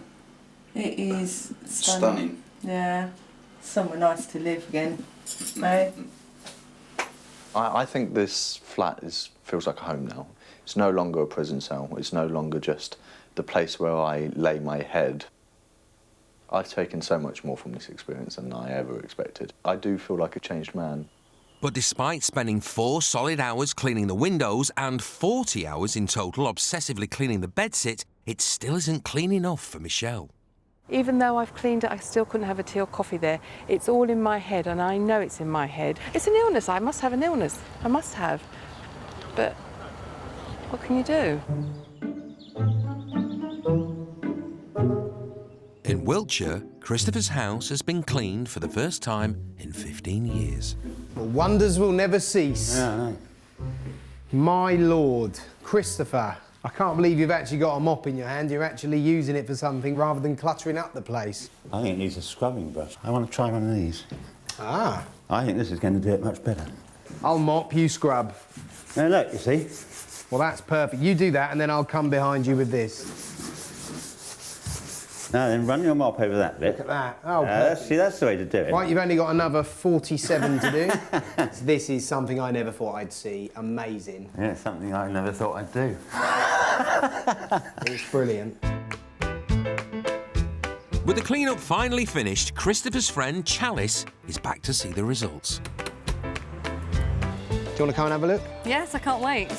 It is Stunning. Yeah. Somewhere nice to live again. Eh? I think this flat feels like a home now. It's no longer a prison cell. It's no longer just the place where I lay my head. I've taken so much more from this experience than I ever expected. I do feel like a changed man. But despite spending 4 solid hours cleaning the windows and 40 hours in total obsessively cleaning the bedsit, it still isn't clean enough for Michelle. Even though I've cleaned it, I still couldn't have a tea or coffee there. It's all in my head, and I know it's in my head. It's an illness. I must have an illness. I must have. But what can you do? In Wiltshire, Christopher's house has been cleaned for the first time in 15 years. Well, wonders will never cease. Yeah, I know. My lord, Christopher, I can't believe you've actually got a mop in your hand. You're actually using it for something rather than cluttering up the place. I think it needs a scrubbing brush. I want to try one of these. Ah. I think this is going to do it much better. I'll mop, you scrub. Now look, you see? Well, that's perfect. You do that, and then I'll come behind you with this. Now then, run your mop over that bit. Look at that. Oh, perfect. See, that's the way to do it. Right, you've only got another 47 to do. So this is something I never thought I'd see. Amazing. Yeah, something I never thought I'd do. It's brilliant. With the clean-up finally finished, Christopher's friend Chalice is back to see the results. Do you want to come and have a look? Yes, I can't wait.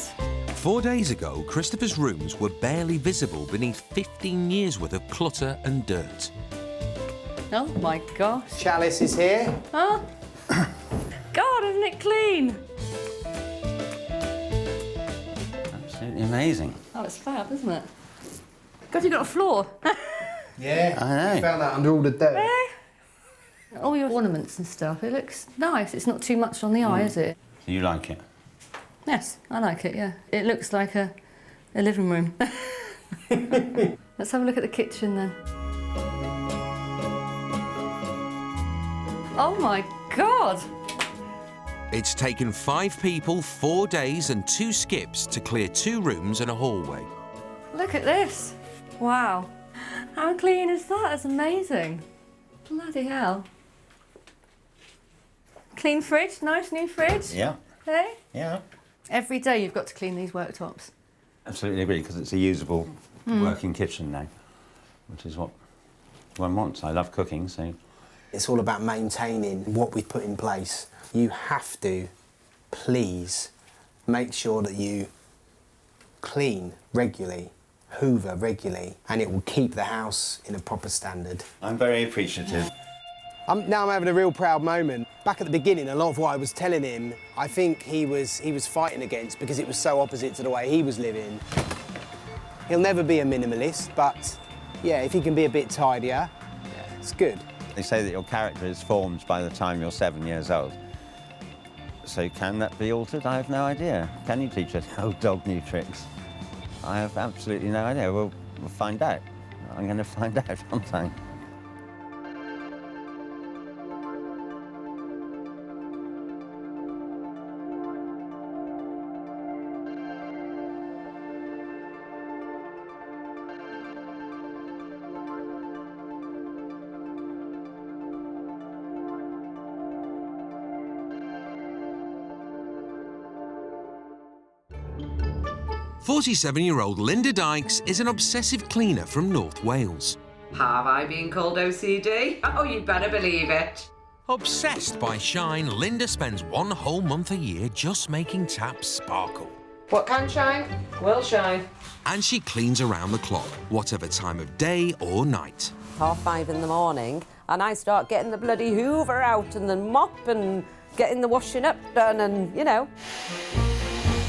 4 days ago, Christopher's rooms were barely visible beneath 15 years' worth of clutter and dirt. Oh my gosh. Chalice is here. Huh? God, isn't it clean? Absolutely amazing. Oh, it's fab, isn't it? God, you've got a floor. Yeah, I know. you found that under all the dirt. All your ornaments and stuff. It looks nice. It's not too much on the eye, is it? You like it? Yes, I like it, yeah. It looks like a living room. Let's have a look at the kitchen then. Oh my God! It's taken 5 people, 4 days and 2 skips to clear 2 rooms and a hallway. Look at this. Wow. How clean is that? That's amazing. Bloody hell. Clean fridge, nice new fridge. Yeah. Hey? Yeah. Every day you've got to clean these worktops. Absolutely agree, because it's a usable working kitchen now, which is what one wants. I love cooking, so... It's all about maintaining what we've put in place. You have to, please, make sure that you clean regularly, hoover regularly, and it will keep the house in a proper standard. I'm very appreciative. Now I'm having a real proud moment. Back at the beginning, a lot of what I was telling him, I think he was fighting against because it was so opposite to the way he was living. He'll never be a minimalist, but yeah, if he can be a bit tidier, it's good. They say that your character is formed by the time you're 7 years old. So can that be altered? I have no idea. Can you teach a old dog new tricks? I have absolutely no idea. We'll find out. I'm going to find out sometime. "47-year-old Linda Dykes is an obsessive cleaner from North Wales. Have I been called OCD? Oh, you better believe it. Obsessed by shine, Linda spends one whole month a year just making taps sparkle. What can shine will shine. And she cleans around the clock, whatever time of day or night. 5:30 in the morning, and I start getting the bloody hoover out and the mop and getting the washing up done and, you know.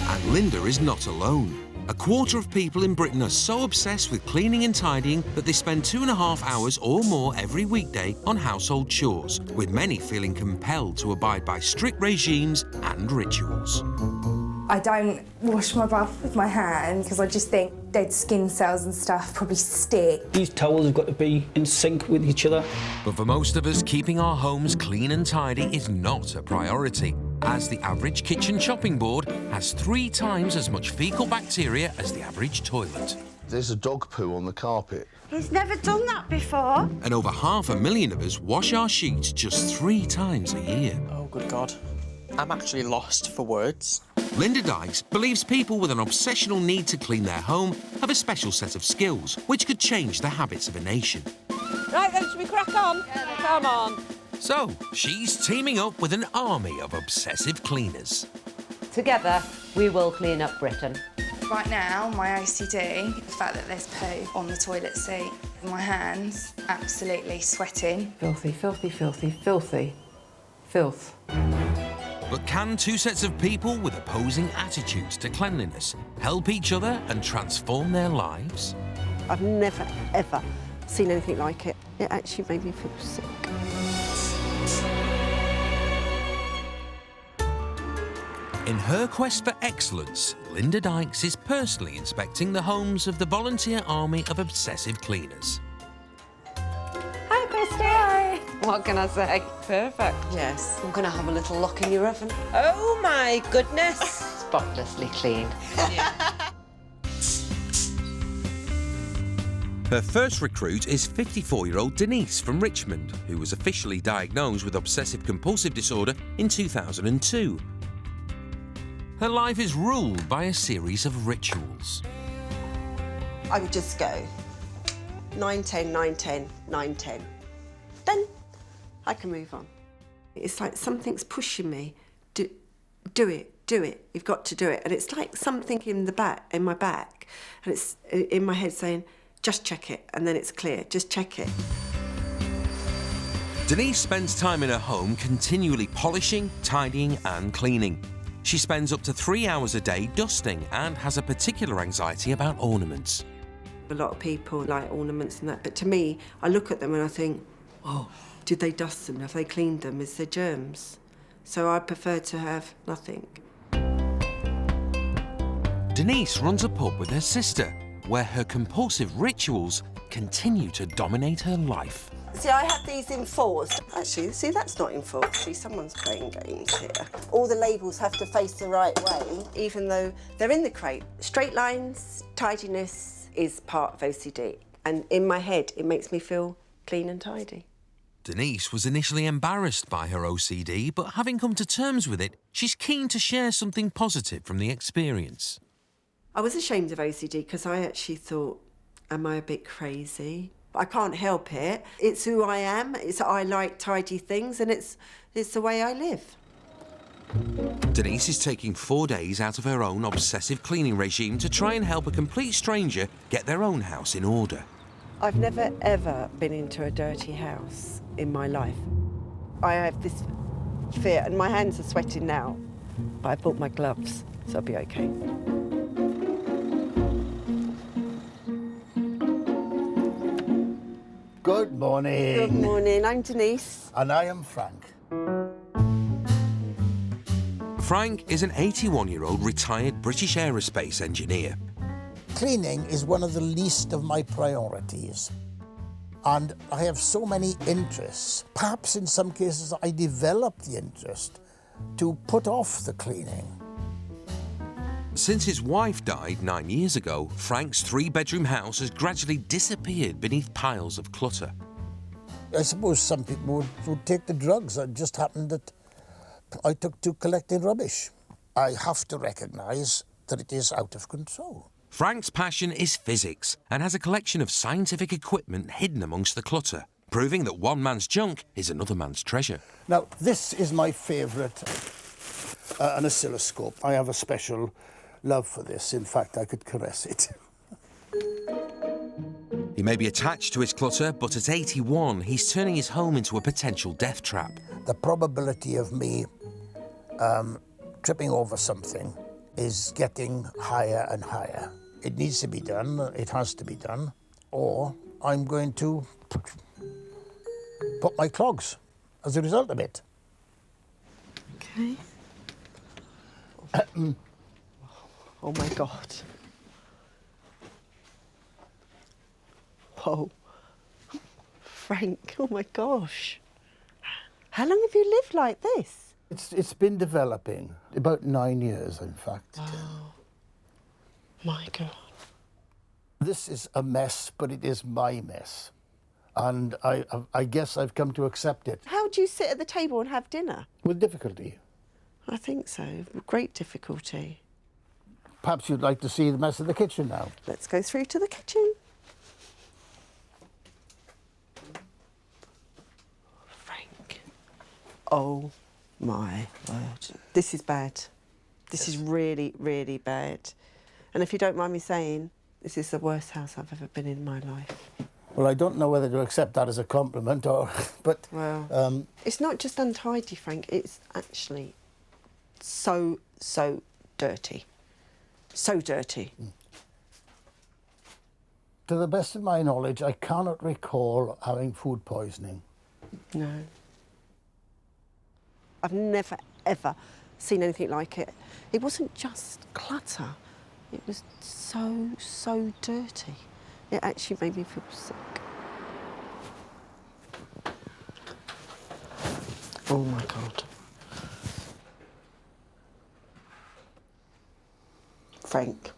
And Linda is not alone. A quarter of people in Britain are so obsessed with cleaning and tidying that they spend 2.5 hours or more every weekday on household chores, with many feeling compelled to abide by strict regimes and rituals. I don't wash my bath with my hands because I just think dead skin cells and stuff probably stick. These towels have got to be in sync with each other. But for most of us, keeping our homes clean and tidy is not a priority, as the average kitchen chopping board has 3 times as much fecal bacteria as the average toilet. There's a dog poo on the carpet. He's never done that before. And over 500,000 of us wash our sheets just 3 times a year. Oh, good God. I'm actually lost for words. Linda Dykes believes people with an obsessional need to clean their home have a special set of skills which could change the habits of a nation. Right then, should we crack on? Yeah, come on. So, she's teaming up with an army of obsessive cleaners. Together, we will clean up Britain. Right now, my OCD, the fact that there's poo on the toilet seat, my hands absolutely sweating. Filthy, filthy, filthy, filthy. Filth. But can 2 sets of people with opposing attitudes to cleanliness help each other and transform their lives? I've never, ever seen anything like it. It actually made me feel sick. In her quest for excellence, Linda Dykes is personally inspecting the homes of the volunteer army of obsessive cleaners. Hi, Christy. Hi. What can I say? Perfect. Yes, I'm going to have a little lock in your oven. Oh, my goodness. Spotlessly clean. Her first recruit is 54-year-old Denise from Richmond, who was officially diagnosed with obsessive compulsive disorder in 2002. Her life is ruled by a series of rituals. I would just go 9, 10, 9, 10, 9, 10. Then I can move on. It's like something's pushing me. Do it, do it. You've got to do it. And it's like something in my back, and it's in my head saying, just check it, and then it's clear. Just check it. Denise spends time in her home continually polishing, tidying and cleaning. She spends up to 3 hours a day dusting and has a particular anxiety about ornaments. A lot of people like ornaments and that, but to me, I look at them and I think, oh, did they dust them? Have they cleaned them? Is there germs? So I prefer to have nothing. Denise runs a pub with her sister, where her compulsive rituals continue to dominate her life. See, I have these enforced. Actually, see, that's not enforced. See, someone's playing games here. All the labels have to face the right way, even though they're in the crate. Straight lines, tidiness, is part of OCD. And in my head, it makes me feel clean and tidy. Denise was initially embarrassed by her OCD, but having come to terms with it, she's keen to share something positive from the experience. I was ashamed of OCD because I actually thought, am I a bit crazy? I can't help it. It's who I am. I like tidy things, and it's the way I live. Denise is taking 4 days out of her own obsessive cleaning regime to try and help a complete stranger get their own house in order. I've never, ever been into a dirty house in my life. I have this fear, and my hands are sweating now, but I bought my gloves, so I'll be okay. Good morning. Good morning, I'm Denise. And I am Frank. Frank is an 81-year-old retired British Aerospace engineer. Cleaning is one of the least of my priorities. And I have so many interests. Perhaps in some cases I developed the interest to put off the cleaning. Since his wife died 9 years ago, Frank's 3-bedroom house has gradually disappeared beneath piles of clutter. I suppose some people would take the drugs. It just happened that I took to collecting rubbish. I have to recognise that it is out of control. Frank's passion is physics and has a collection of scientific equipment hidden amongst the clutter, proving that one man's junk is another man's treasure. Now, this is my favourite, an oscilloscope. I have a special love for this. In fact, I could caress it. He may be attached to his clutter, but at 81, he's turning his home into a potential death trap. The probability of me tripping over something is getting higher and higher. It needs to be done, it has to be done, or I'm going to put my clogs as a result of it. Okay. Oh my God. Whoa. Frank, oh my gosh. How long have you lived like this? It's been developing, about 9 years, in fact. Oh, my God. This is a mess, but it is my mess. And I guess I've come to accept it. How do you sit at the table and have dinner? With difficulty. I think so, with great difficulty. Perhaps you'd like to see the mess of the kitchen now. Let's go through to the kitchen. Frank. Oh my word. This is bad. This is really, really bad. And if you don't mind me saying, this is the worst house I've ever been in my life. Well, I don't know whether to accept that as a compliment or... but... Well, it's not just untidy, Frank. It's actually so dirty. So dirty. To the best of my knowledge, I cannot recall having food poisoning. No. I've never, ever seen anything like it. It wasn't just clutter. It was so dirty. It actually made me feel sick. Oh my God. Frank,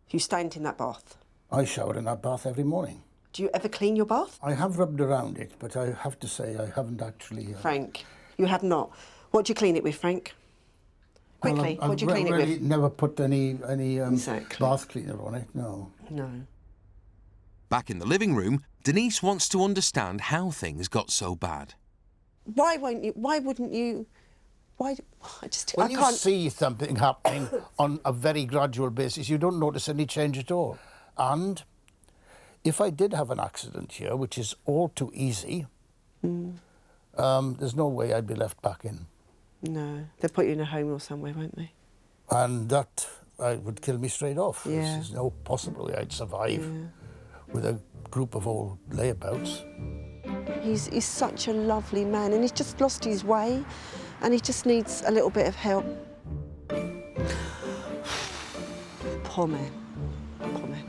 you stand in that bath? I shower in that bath every morning. Do you ever clean your bath? I have rubbed around it, but I have to say I haven't actually... Frank, you have not. What do you clean it with, Frank? Quickly, well, what do you clean it with? I've never put any Exactly. bath cleaner on it, no. No. Back in the living room, Denise wants to understand how things got so bad. Why wouldn't you... Why? When you see something happening on a very gradual basis, you don't notice any change at all. And if I did have an accident here, which is all too easy, there's no way I'd be left back in. No, they'll put you in a home or somewhere, won't they? And that would kill me straight off. Yeah. There's no possible way I'd survive with a group of old layabouts. He's such a lovely man, and he's just lost his way, and he just needs a little bit of help. Poor man. Poor man.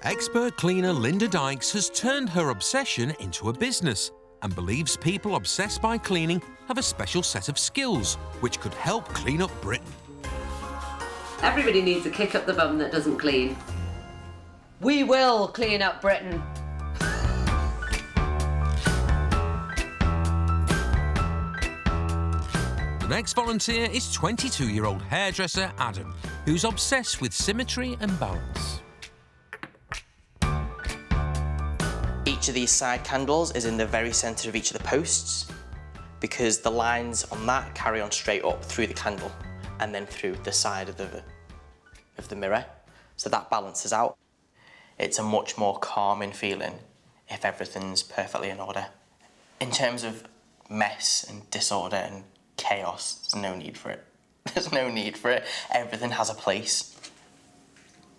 Expert cleaner Linda Dykes has turned her obsession into a business. and believes people obsessed by cleaning have a special set of skills which could help clean up Britain. Everybody needs a kick up the bum that doesn't clean. We will clean up Britain. The next volunteer is 22-year-old hairdresser Adam, who's obsessed with symmetry and balance. Each of these side candles is in the very centre of each of the posts because the lines on that carry on straight up through the candle and then through the side of the mirror. So that balances out. It's a much more calming feeling if everything's perfectly in order. In terms of mess and disorder and chaos, there's no need for it. There's no need for it. Everything has a place.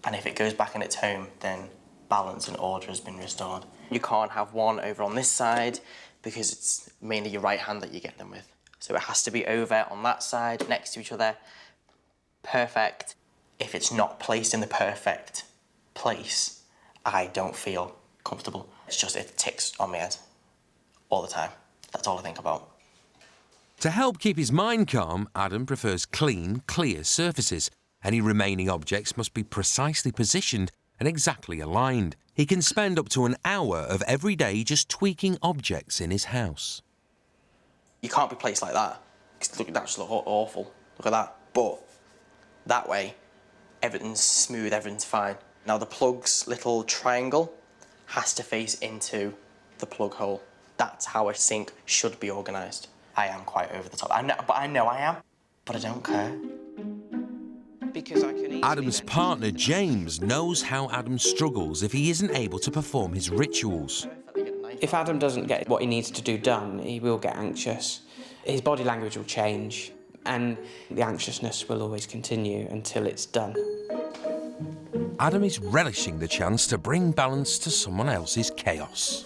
And if it goes back in its home, then balance and order has been restored. You can't have one over on this side because it's mainly your right hand that you get them with. So it has to be over on that side, next to each other. Perfect. If it's not placed in the perfect place, I don't feel comfortable. It's just, it ticks on my head all the time. That's all I think about. To help keep his mind calm, Adam prefers clean, clear surfaces. Any remaining objects must be precisely positioned and exactly aligned. He can spend up to an hour of every day just tweaking objects in his house. You can't be placed like that. Look, that just looks awful. Look at that. But that way, everything's smooth, everything's fine. Now the plug's little triangle has to face into the plug hole. That's how a sink should be organised. I am quite over the top. I know I am, but I don't care. Because I can Adam's partner, James, knows how Adam struggles if he isn't able to perform his rituals. If Adam doesn't get what he needs to do done, he will get anxious. His body language will change, and the anxiousness will always continue until it's done. Adam is relishing the chance to bring balance to someone else's chaos.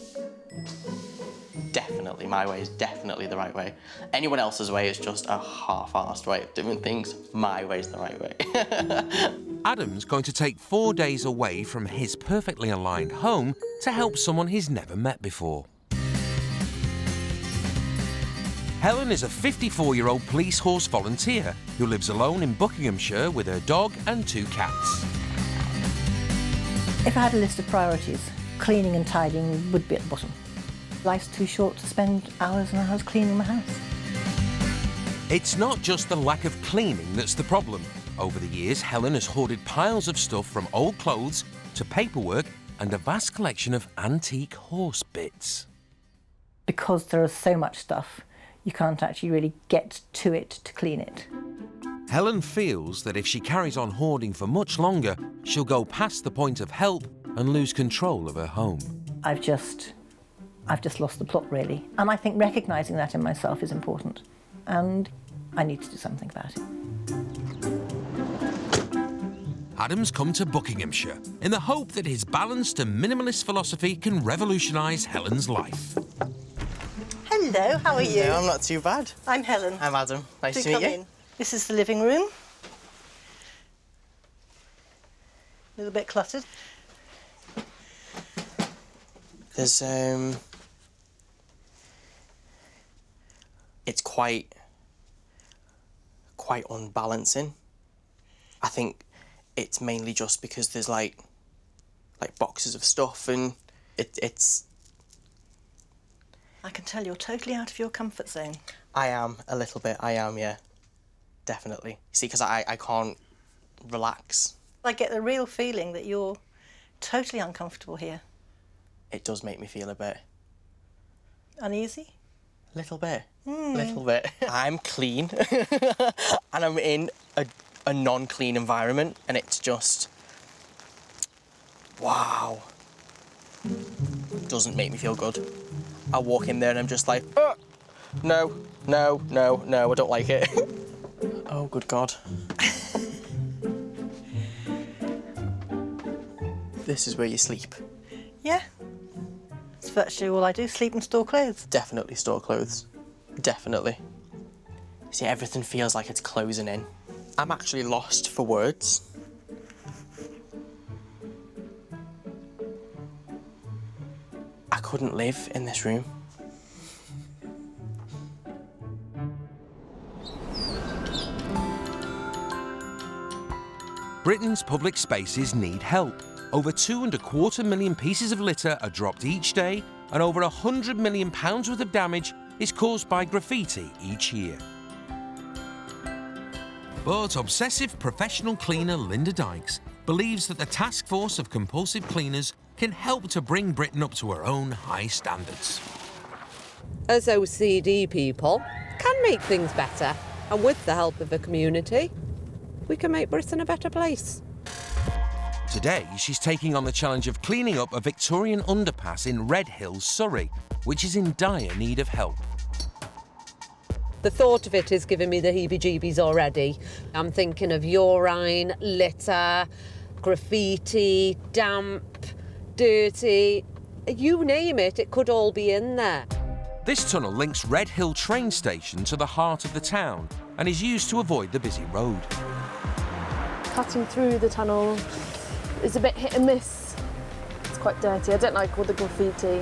Definitely, my way is definitely the right way. Anyone else's way is just a half-arsed way of doing things. My way's the right way. Adam's going to take 4 days away from his perfectly aligned home to help someone he's never met before. Helen is a 54-year-old police horse volunteer who lives alone in Buckinghamshire with her dog and 2 cats. If I had a list of priorities, cleaning and tidying would be at the bottom. Life's too short to spend hours and hours cleaning my house. It's not just the lack of cleaning that's the problem. Over the years, Helen has hoarded piles of stuff from old clothes to paperwork and a vast collection of antique horse bits. Because there is so much stuff, you can't actually really get to it to clean it. Helen feels that if she carries on hoarding for much longer, she'll go past the point of help and lose control of her home. I've just lost the plot, really. And I think recognising that in myself is important. And I need to do something about it. Adam's come to Buckinghamshire in the hope that his balanced and minimalist philosophy can revolutionise Helen's life. Hello, how are you? No, I'm not too bad. I'm Helen. I'm Adam. Nice to Do meet you. come in. This is the living room. A little bit cluttered. There's, it's quite unbalancing. I think it's mainly just because there's like boxes of stuff and it's... I can tell you're totally out of your comfort zone. I am, a little bit, I am, yeah. Definitely. See, because I can't relax. I get the real feeling that you're totally uncomfortable here. It does make me feel a bit... Uneasy? Little bit. Mm. Little bit. I'm clean and I'm in a non-clean environment and it's just... Wow. Doesn't make me feel good. I walk in there and I'm just like, oh, no, no, no, no, I don't like it. Oh, good God. This is where you sleep. Yeah. It's virtually all I do, sleep and store clothes. Definitely store clothes. Definitely. See, everything feels like it's closing in. I'm actually lost for words. I couldn't live in this room. Britain's public spaces need help. Over 2.25 million pieces of litter are dropped each day, and over £100 million worth of damage is caused by graffiti each year. But obsessive professional cleaner Linda Dykes believes that the task force of compulsive cleaners can help to bring Britain up to her own high standards. As OCD people, can make things better, and with the help of the community, we can make Britain a better place. Today, she's taking on the challenge of cleaning up a Victorian underpass in Redhill, Surrey, which is in dire need of help. The thought of it is giving me the heebie-jeebies already. I'm thinking of urine, litter, graffiti, damp, dirty, you name it, it could all be in there. This tunnel links Redhill train station to the heart of the town and is used to avoid the busy road. Cutting through the tunnel is a bit hit and miss. It's quite dirty. I don't like all the graffiti.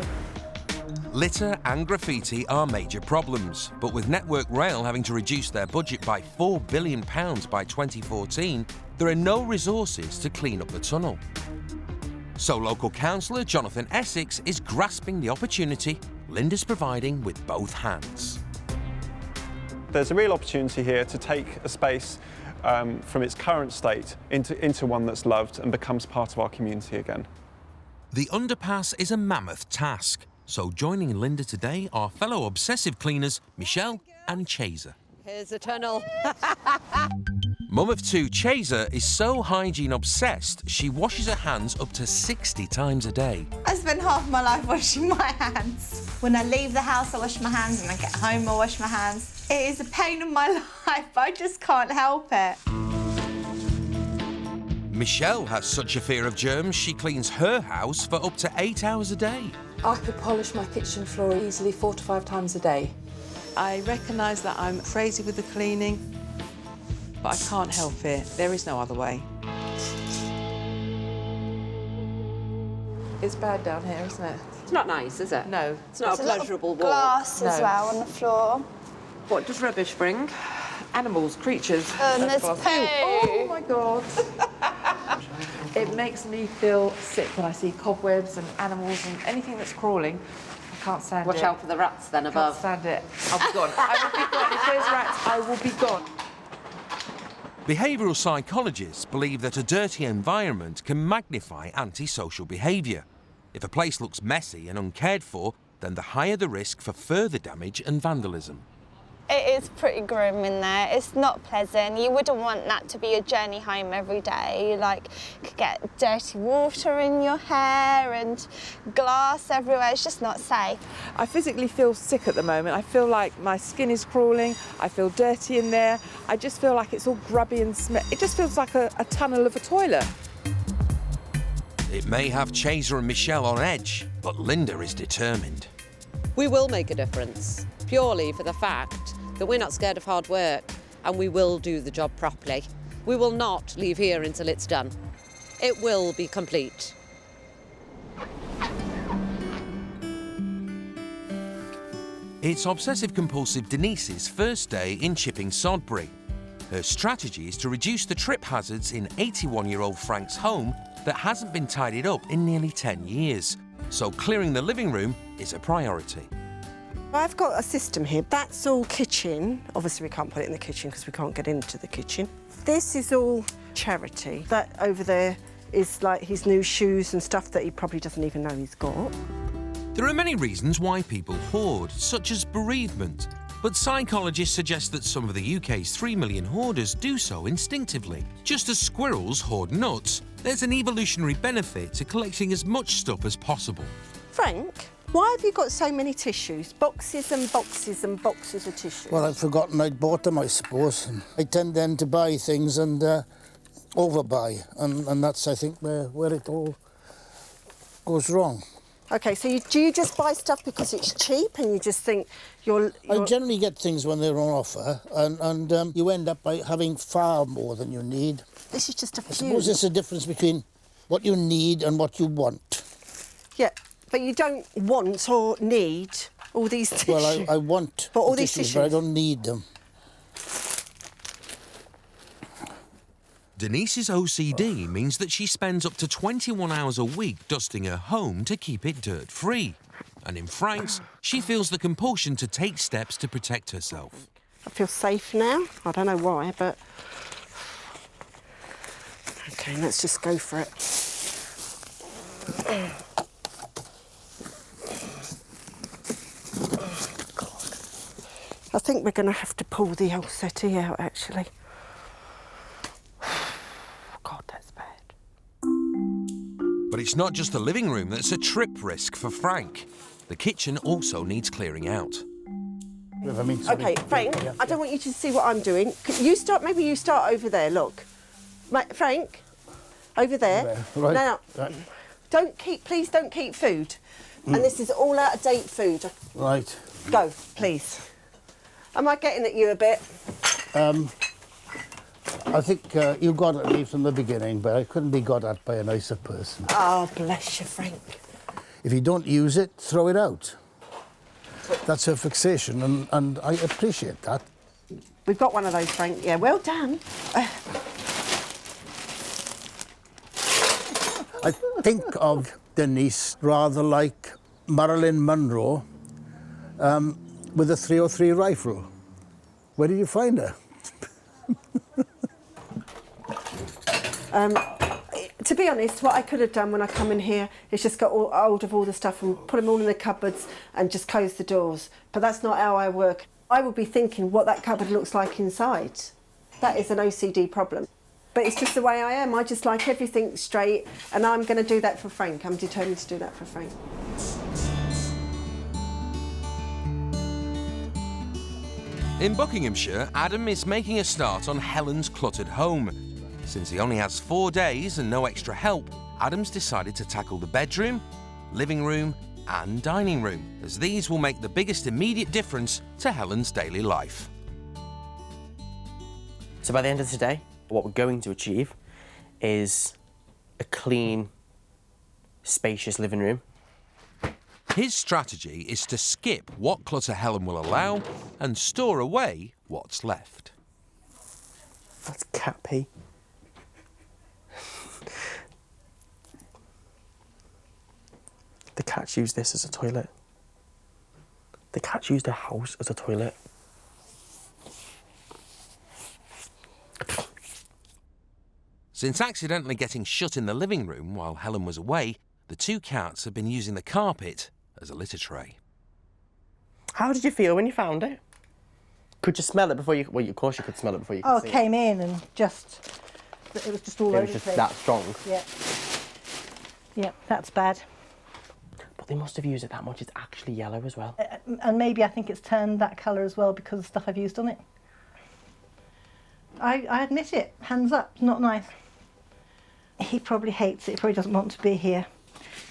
Litter and graffiti are major problems, but with Network Rail having to reduce their budget by £4 billion by 2014, there are no resources to clean up the tunnel. So local councillor Jonathan Essex is grasping the opportunity Linda's providing with both hands. There's a real opportunity here to take a space from its current state into one that's loved and becomes part of our community again. The underpass is a mammoth task, so joining Linda today are fellow obsessive cleaners Michelle and Chaser. Here's the tunnel. Mum of two, Chaser, is so hygiene obsessed she washes her hands up to 60 times a day. I spend half my life washing my hands. When I leave the house, I wash my hands. When I get home, I wash my hands. It is a pain in my life, but I just can't help it. Michelle has such a fear of germs, she cleans her house for up to 8 hours a day. I could polish my kitchen floor easily 4 to 5 times a day. I recognise that I'm crazy with the cleaning, but I can't help it. There is no other way. It's bad down here, isn't it? It's not nice, is it? No. It's not a pleasurable walk. Glass as well on the floor. What does rubbish bring? Animals, creatures. And there's poo. Oh my God. It makes me feel sick when I see cobwebs and animals and anything that's crawling. I can't stand it. Watch out for the rats then above. Can't stand it. I'll be gone. I will be gone. If there's rats, I will be gone. Behavioural psychologists believe that a dirty environment can magnify antisocial behaviour. If a place looks messy and uncared for, then the higher the risk for further damage and vandalism. It is pretty grim in there. It's not pleasant. You wouldn't want that to be your journey home every day. Like, you could get dirty water in your hair and glass everywhere. It's just not safe. I physically feel sick at the moment. I feel like my skin is crawling. I feel dirty in there. I just feel like it's all grubby and it just feels like a tunnel of a toilet. It may have Chaser and Michelle on edge, but Linda is determined. We will make a difference, purely for the fact that we're not scared of hard work and we will do the job properly. We will not leave here until it's done. It will be complete. It's Obsessive Compulsive Denise's first day in Chipping Sodbury. Her strategy is to reduce the trip hazards in 81-year-old Frank's home that hasn't been tidied up in nearly 10 years. So clearing the living room is a priority. I've got a system here. That's all kitchen. Obviously, we can't put it in the kitchen because we can't get into the kitchen. This is all charity. That over there is like his new shoes and stuff that he probably doesn't even know he's got. There are many reasons why people hoard, such as bereavement. But psychologists suggest that some of the UK's 3 million hoarders do so instinctively. Just as squirrels hoard nuts, there's an evolutionary benefit to collecting as much stuff as possible. Frank, why have you got so many tissues? Boxes and boxes and boxes of tissues. Well, I'd forgotten I'd bought them, I suppose. I tend then to buy things and overbuy, and that's, I think, where it all goes wrong. OK, so do you just buy stuff because it's cheap and you just think you're... I generally get things when they're on offer, and you end up by having far more than you need. This is just a few. I suppose there's a difference between what you need and what you want. Yeah, but you don't want or need all these tissues. Well, I want all the these tissues, tissues, but I don't need them. Denise's OCD means that she spends up to 21 hours a week dusting her home to keep it dirt-free. And in Frank's, she feels the compulsion to take steps to protect herself. I feel safe now. I don't know why, but... OK, let's just go for it. I think we're going to have to pull the old settee out, actually. God, that's bad. But it's not just the living room that's a trip risk for Frank. The kitchen also needs clearing out. OK, Frank, I don't want you to see what I'm doing. You start, maybe you start over there, look. Frank, over there. Right. Now, please don't keep food. And this is all out-of-date food. Right. Go, please. Am I getting at you a bit? I think you got at me from the beginning, but I couldn't be got at by a nicer person. Oh, bless you, Frank. If you don't use it, throw it out. That's her fixation, and I appreciate that. We've got one of those, Frank. Yeah, well done. I think of Denise rather like Marilyn Monroe with a .303 rifle. Where did you find her? To be honest, what I could have done when I come in here is just got hold of all the stuff and put them all in the cupboards and just close the doors. But that's not how I work. I would be thinking what that cupboard looks like inside. That is an OCD problem. But it's just the way I am. I just like everything straight, and I'm going to do that for Frank. I'm determined to do that for Frank. In Buckinghamshire, Adam is making a start on Helen's cluttered home. Since he only has 4 days and no extra help, Adam's decided to tackle the bedroom, living room and dining room, as these will make the biggest immediate difference to Helen's daily life. So by the end of today, what we're going to achieve is a clean, spacious living room. His strategy is to skip what clutter Helen will allow and store away what's left. That's cat pee. The cats use this as a toilet. The cats use their house as a toilet. Since accidentally getting shut in the living room while Helen was away, the 2 cats have been using the carpet as a litter tray. How did you feel when you found it? Could you smell it before you... Well, of course you could smell it before you could see it came in and just... It was just all over the place. It was just that strong? Yeah. Yeah, that's bad. But they must have used it that much. It's actually yellow as well. And maybe I think it's turned that colour as well because of the stuff I've used on it. I admit it. Hands up. Not nice. He probably hates it. He probably doesn't want to be here,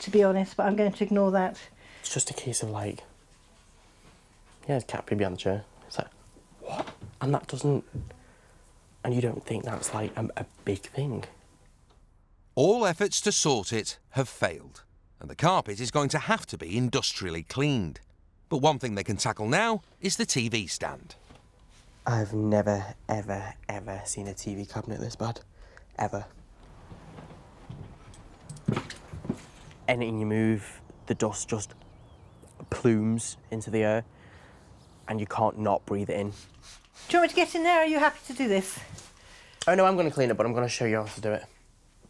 to be honest, but I'm going to ignore that. It's just a case of like... Yeah, there's cat pee behind the chair. It's like, what? And that doesn't... And you don't think that's like a big thing. All efforts to sort it have failed, and the carpet is going to have to be industrially cleaned. But one thing they can tackle now is the TV stand. I've never, ever, ever seen a TV cabinet this bad. Ever. Anything you move, the dust just plumes into the air, and you can't not breathe it in. Do you want me to get in there, or are you happy to do this? Oh no, I'm going to clean it, but I'm going to show you how to do it.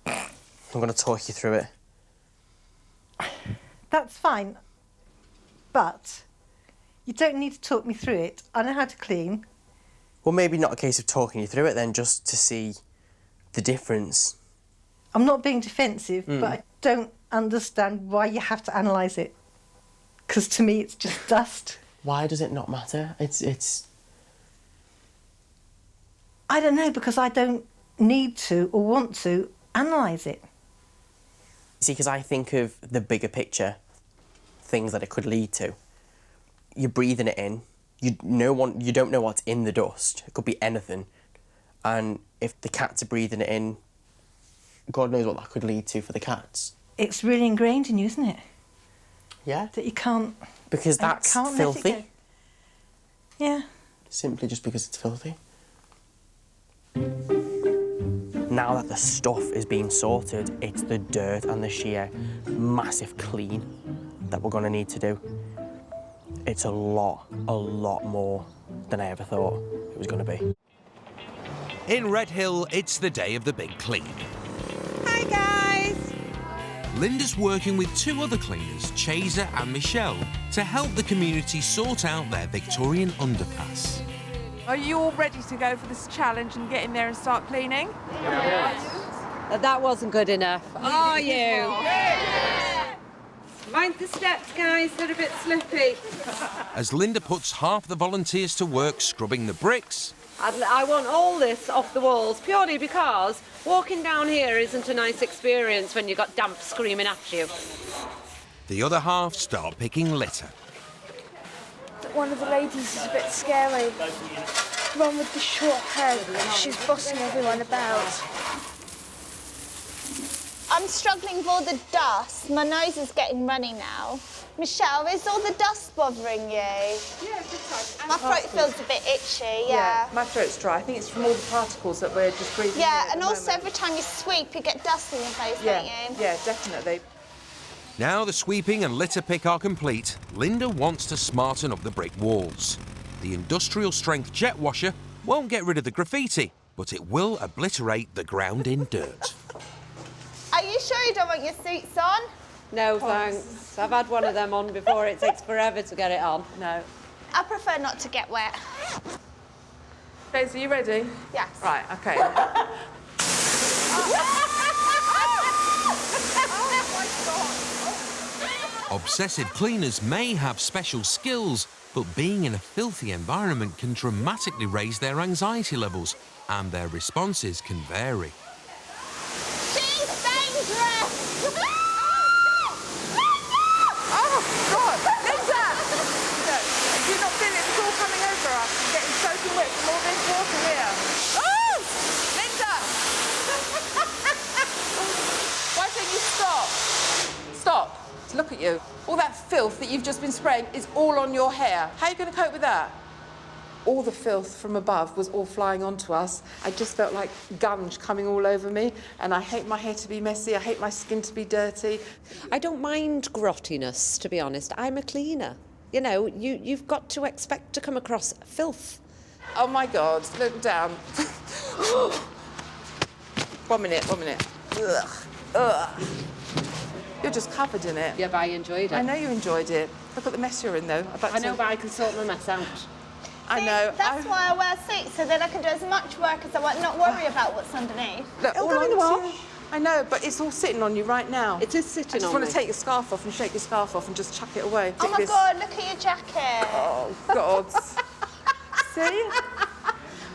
I'm going to talk you through it. That's fine, but you don't need to talk me through it. I know how to clean. Well, maybe not a case of talking you through it then, just to see the difference. I'm not being defensive, but I don't understand why you have to analyse it. Because to me, it's just dust. Why does it not matter? It's... I don't know, because I don't need to or want to analyse it. See, because I think of the bigger picture, things that it could lead to. You're breathing it in. You don't know what's in the dust. It could be anything. And if the cats are breathing it in, God knows what that could lead to for the cats. It's really ingrained in you, isn't it? Yeah. That you can't... Because that's filthy. Yeah. Simply just because it's filthy. Now that the stuff is being sorted, it's the dirt and the sheer massive clean that we're going to need to do. It's a lot more than I ever thought it was going to be. In Redhill, it's the day of the big clean. Hi guys! Linda's working with 2 other cleaners, Chaser and Michelle, to help the community sort out their Victorian underpass. Are you all ready to go for this challenge and get in there and start cleaning? Yes. That wasn't good enough. Are you? Yes. Mind the steps, guys, they're a bit slippy. As Linda puts half the volunteers to work scrubbing the bricks, I want all this off the walls purely because walking down here isn't a nice experience when you've got damp screaming at you. the other half start picking litter. One of the ladies is a bit scary. The one with the short hair, she's bossing everyone about. I'm struggling with all the dust. My nose is getting runny now. Michelle, is all the dust bothering you? Yeah, good time. My throat feels a bit itchy, yeah. My throat's dry. I think it's from all the particles that we're just breathing in Yeah, at and the also moment. every time you sweep, you get dust in your face, don't you? Yeah, definitely. Now the sweeping and litter pick are complete, Linda wants to smarten up the brick walls. The industrial strength jet washer won't get rid of the graffiti, but it will obliterate the ground in dirt. Are you sure you don't want your suits on? No, thanks. I've had one of them on before. It takes forever to get it on. No. I prefer not to get wet. Daisy, are you ready? Yes. Right, OK. Obsessive cleaners may have special skills, but being in a filthy environment can dramatically raise their anxiety levels, and their responses can vary. She's dangerous! Oh, God! Linda! Do you not feel it? It's all coming over us. We're getting soaking wet from all this water here. Oh! Linda! Why don't you stop? Stop. Look at you. All that filth that you've just been spraying is all on your hair. How are you going to cope with that? All the filth from above was all flying onto us. I just felt like gunge coming all over me, and I hate my hair to be messy. I hate my skin to be dirty. I don't mind grottiness, to be honest. I'm a cleaner. You know, you've got to expect to come across filth. Oh, my God. Look down. 1 minute. Ugh. Ugh. You're just covered in it. Yeah, but I enjoyed it. I know you enjoyed it. Look at the mess you're in, though. I know, but I can sort my mess out. I know. That's why I wear suits, so then I can do as much work as I want, not worry about what's underneath. Look, It'll all go in the onto wash. you. I know, but it's all sitting on you right now. It is sitting on I just want me. to take your scarf off and shake your scarf off and just chuck it away. Oh, my God, look at your jacket. Oh, God. See?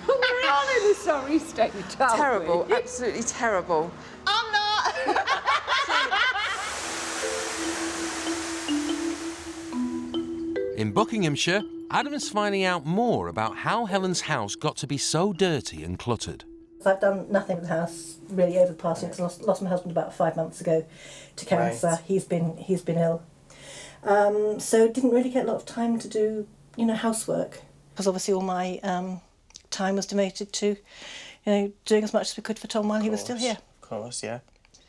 We're all in a sorry state, aren't Terrible, we? absolutely terrible. I'm not. In Buckinghamshire, Adam's finding out more about how Helen's house got to be so dirty and cluttered. So I've done nothing with the house really over the past year because I lost my husband about 5 months ago to cancer. Right. He's been ill, so didn't really get a lot of time to do housework because obviously all my time was devoted to doing as much as we could for Tom while he was still here. Of course, yeah.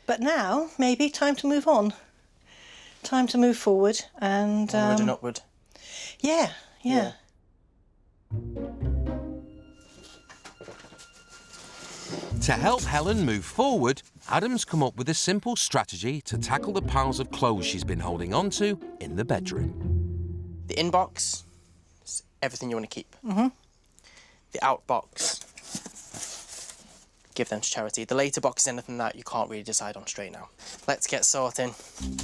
But now maybe time to move on, time to move forward and onward and upward. Yeah. To help Helen move forward, Adam's come up with a simple strategy to tackle the piles of clothes she's been holding onto in the bedroom. The inbox is everything you want to keep. Mm-hmm. The outbox, give them to charity. The later box is anything that you can't really decide on straight now. Let's get sorting.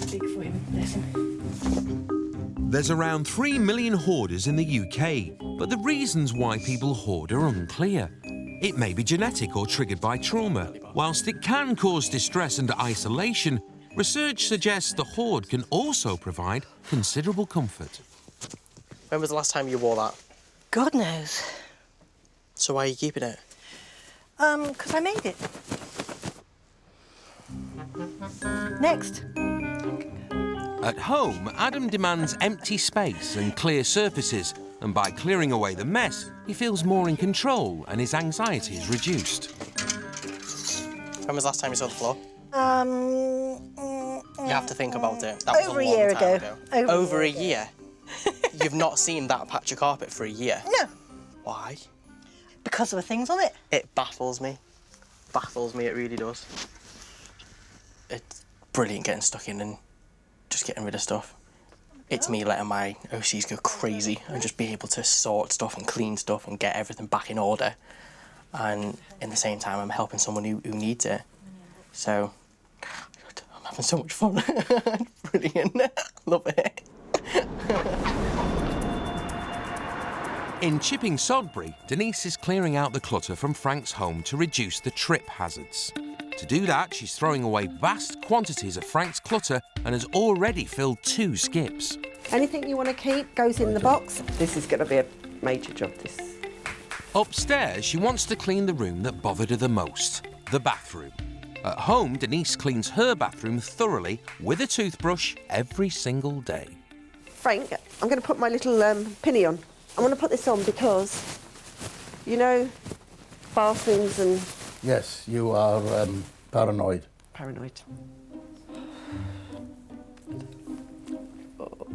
Big for him, bless him. There's around 3 million hoarders in the UK, but the reasons why people hoard are unclear. It may be genetic or triggered by trauma. Whilst it can cause distress and isolation, research suggests the hoard can also provide considerable comfort. When was the last time you wore that? God knows. So why are you keeping it? Because I made it. Next. At home, Adam demands empty space and clear surfaces, and by clearing away the mess, he feels more in control and his anxiety is reduced. When was the last time you saw the floor? You have to think about it. That was Over a a long year time ago. Over a year? You've not seen that patch of carpet for a year? No. Why? Because of the things on it. It baffles me. Baffles me, it really does. It's brilliant getting stuck in and just getting rid of stuff. It's me letting my OCs go crazy and just be able to sort stuff and clean stuff and get everything back in order. And in the same time, I'm helping someone who needs it. So, I'm having so much fun. Brilliant. Love it. In Chipping Sodbury, Denise is clearing out the clutter from Frank's home to reduce the trip hazards. To do that, she's throwing away vast quantities of Frank's clutter and has already filled 2 skips. Anything you want to keep goes in the box. This is going to be a major job, this. Upstairs, she wants to clean the room that bothered her the most, the bathroom. At home, Denise cleans her bathroom thoroughly with a toothbrush every single day. Frank, I'm going to put my little pinny on. I want to put this on because, you know, bathrooms and... Yes, you are paranoid. Paranoid. Oh.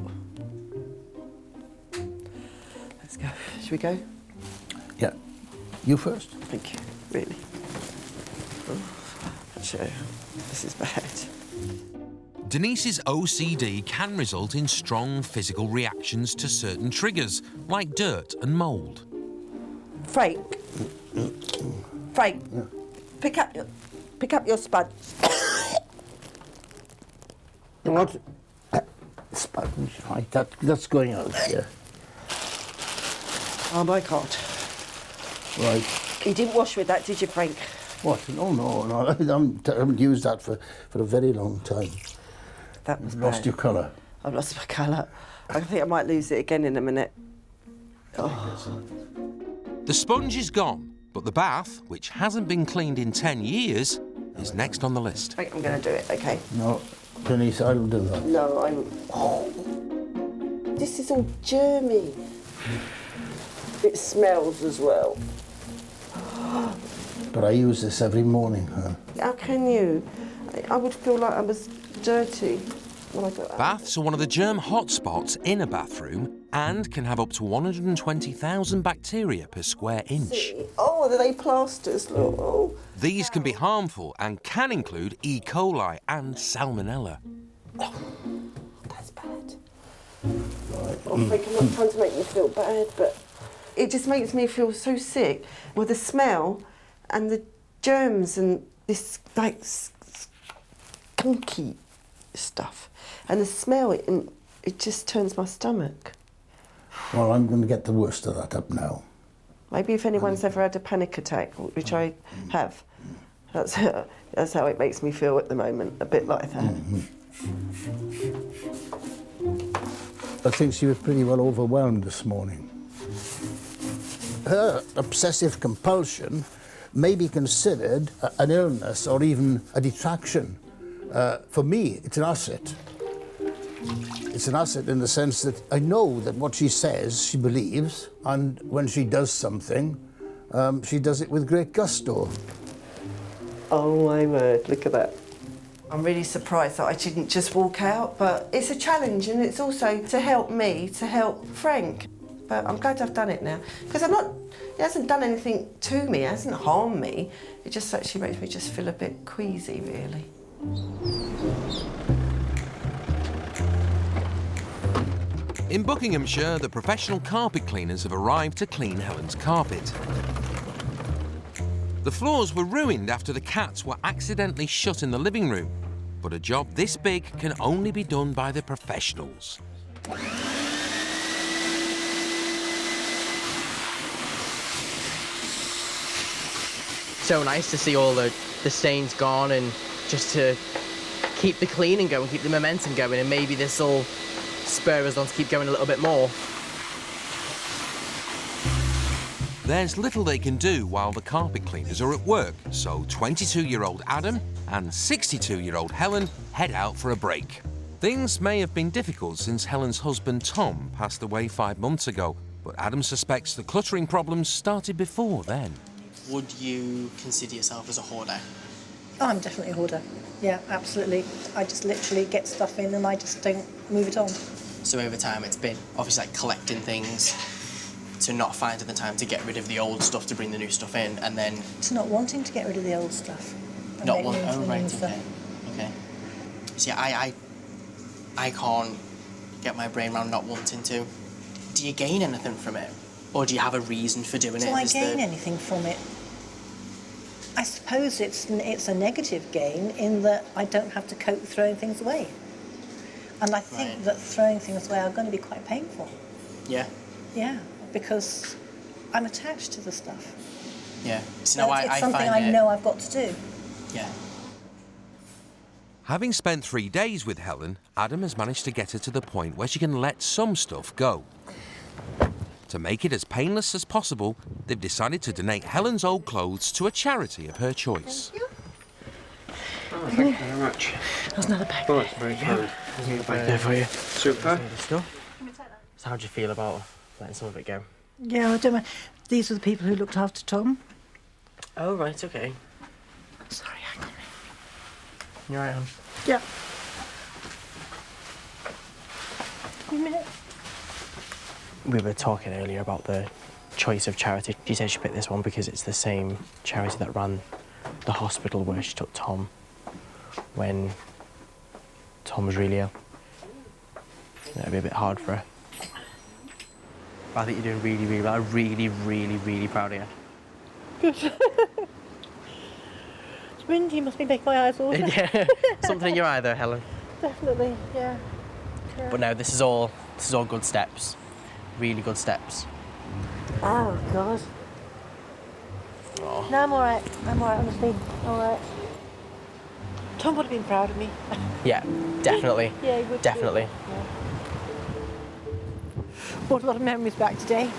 Let's go. Should we go? Yeah. You first. Thank you. Really. Oh, actually, this is bad. Denise's OCD can result in strong physical reactions to certain triggers, like dirt and mould. Frank. Frank. Yeah. Pick up your sponge. What? Sponge, right? That's going out here. Oh my God. Right. You didn't wash with that, did you, Frank? What? No. I haven't used that for a very long time. That was You've lost bad. your colour. I've lost my colour. I think I might lose it again in a minute. Oh. The sponge is gone, but the bath, which hasn't been cleaned in 10 years, is next on the list. Frank, I'm going to do it, OK? No, Denise, I'll do that. No, I'm... Oh. This is all germy. It smells as well. But I use this every morning, huh? How can you? I would feel like I was dirty when I got out. Baths are one of the germ hotspots in a bathroom and can have up to 120,000 bacteria per square inch. See? Oh, are they plasters? Look. Oh. These can be harmful and can include E. coli and salmonella. That's bad. Oh, Frank, I'm not trying to make you feel bad, but it just makes me feel so sick with the smell and the germs and this, like, skunky stuff. And the smell, it just turns my stomach. Well, I'm going to get the worst of that up now. Maybe if anyone's ever had a panic attack, which I have, that's how it makes me feel at the moment, a bit like that. I think she was pretty well overwhelmed this morning. Her obsessive compulsion may be considered an illness or even a detraction. For me, it's an asset. It's an asset in the sense that I know that what she says, she believes, and when she does something, she does it with great gusto. Oh my word, look at that. I'm really surprised that I didn't just walk out, but it's a challenge and it's also to help me, to help Frank. But I'm glad I've done it now, because it hasn't done anything to me, it hasn't harmed me. It just actually makes me just feel a bit queasy, really. In Buckinghamshire, the professional carpet cleaners have arrived to clean Helen's carpet. The floors were ruined after the cats were accidentally shut in the living room, but a job this big can only be done by the professionals. So nice to see all the stains gone and just to keep the cleaning going, keep the momentum going, and maybe this will spur us on to keep going a little bit more. There's little they can do while the carpet cleaners are at work, so 22-year-old Adam and 62-year-old Helen head out for a break. Things may have been difficult since Helen's husband Tom passed away 5 months ago, but Adam suspects the cluttering problems started before then. Would you consider yourself as a hoarder? Oh, I'm definitely a hoarder. Yeah, absolutely. I just literally get stuff in and I just don't move it on. So over time it's been obviously like collecting things, to not finding the time to get rid of the old stuff to bring the new stuff in, and then... To not wanting to get rid of the old stuff. Not want... Oh, right, okay. Okay. See, I can't get my brain around not wanting to. Do you gain anything from it? Or do you have a reason for doing it? Do I gain anything from it? I suppose it's a negative gain in that I don't have to cope with throwing things away. And I think that throwing things away are going to be quite painful. Yeah? Yeah, because I'm attached to the stuff. Yeah. So now it's something I know I've got to do. Yeah. Having spent 3 days with Helen, Adam has managed to get her to the point where she can let some stuff go. To make it as painless as possible, they've decided to donate Helen's old clothes to a charity of her choice. Oh, thank you very much. There's another bag. Oh, it's very kind. There's another bag there for you. Super. So how do you feel about letting some of it go? Yeah, I don't mind. These are the people who looked after Tom. Oh, right, okay. Sorry, hang on. You're right, hon. Yeah. Give me a minute. We were talking earlier about the choice of charity. She said she picked this one because it's the same charity that ran the hospital where she took Tom when Tom was really ill. That'd be a bit hard for her. But I think you're doing really, really well. I'm really, really, really proud of you. Good. It's windy, you must be making my eyes water. Yeah, something in your eye there, Helen. Definitely, yeah. But no, this is all good steps. Really good steps. Oh, God. Oh. No, I'm all right. I'm all right, honestly. All right. Tom would have been proud of me. Yeah, definitely. Yeah, he would. Definitely. Yeah. Brought a lot of memories back today.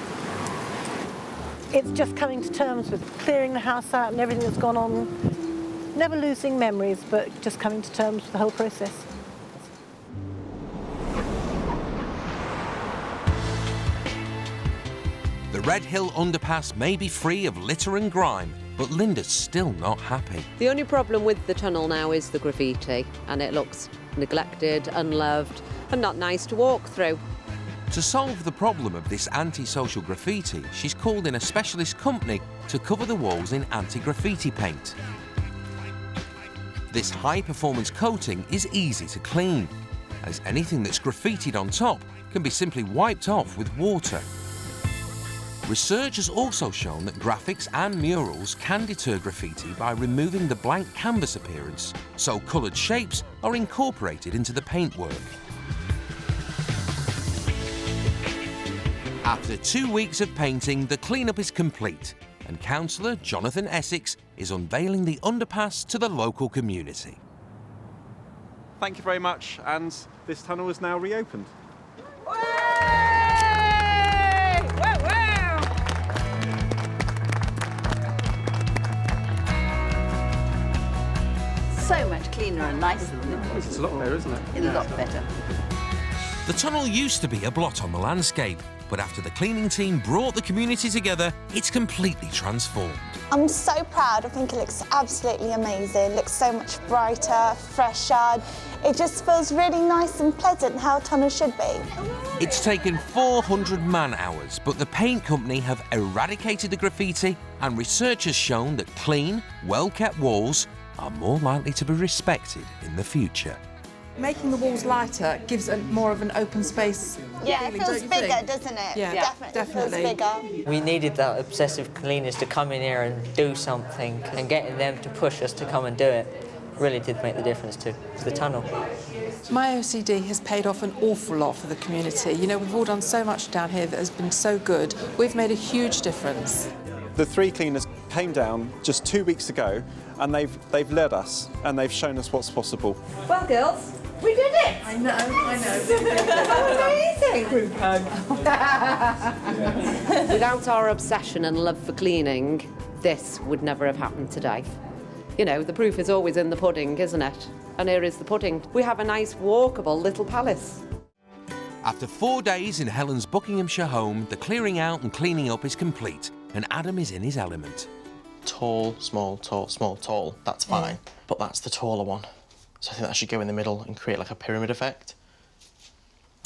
It's just coming to terms with clearing the house out and everything that's gone on. Never losing memories, but just coming to terms with the whole process. The Red Hill Underpass may be free of litter and grime, but Linda's still not happy. The only problem with the tunnel now is the graffiti, and it looks neglected, unloved, and not nice to walk through. To solve the problem of this antisocial graffiti, she's called in a specialist company to cover the walls in anti-graffiti paint. This high-performance coating is easy to clean, as anything that's graffitied on top can be simply wiped off with water. Research has also shown that graphics and murals can deter graffiti by removing the blank canvas appearance, so coloured shapes are incorporated into the paintwork. After 2 weeks of painting, the clean-up is complete, and Councillor Jonathan Essex is unveiling the underpass to the local community. Thank you very much, and this tunnel is now reopened. So much cleaner and nicer than it was. It's a lot better, isn't it? A lot better. The tunnel used to be a blot on the landscape, but after the cleaning team brought the community together, it's completely transformed. I'm so proud. I think it looks absolutely amazing. It looks so much brighter, fresher. It just feels really nice and pleasant, how a tunnel should be. It's taken 400 man-hours, but the paint company have eradicated the graffiti, and research has shown that clean, well-kept walls are more likely to be respected in the future. Making the walls lighter gives more of an open space. Yeah, feeling, it feels don't you bigger, think? doesn't it? Yeah, definitely. Feels bigger. We needed that Obsessive Cleaners to come in here and do something, and getting them to push us to come and do it really did make the difference to the tunnel. My OCD has paid off an awful lot for the community. You know, we've all done so much down here that has been so good. We've made a huge difference. The 3 cleaners came down just 2 weeks ago, and they've led us, and they've shown us what's possible. Well, girls, we did it! I know. Amazing! Group hug. Without our obsession and love for cleaning, this would never have happened today. You know, the proof is always in the pudding, isn't it? And here is the pudding. We have a nice, walkable little palace. After 4 days in Helen's Buckinghamshire home, the clearing out and cleaning up is complete, and Adam is in his element. tall, small, tall, small, tall, that's fine. But that's the taller one. So I think that should go in the middle and create like a pyramid effect.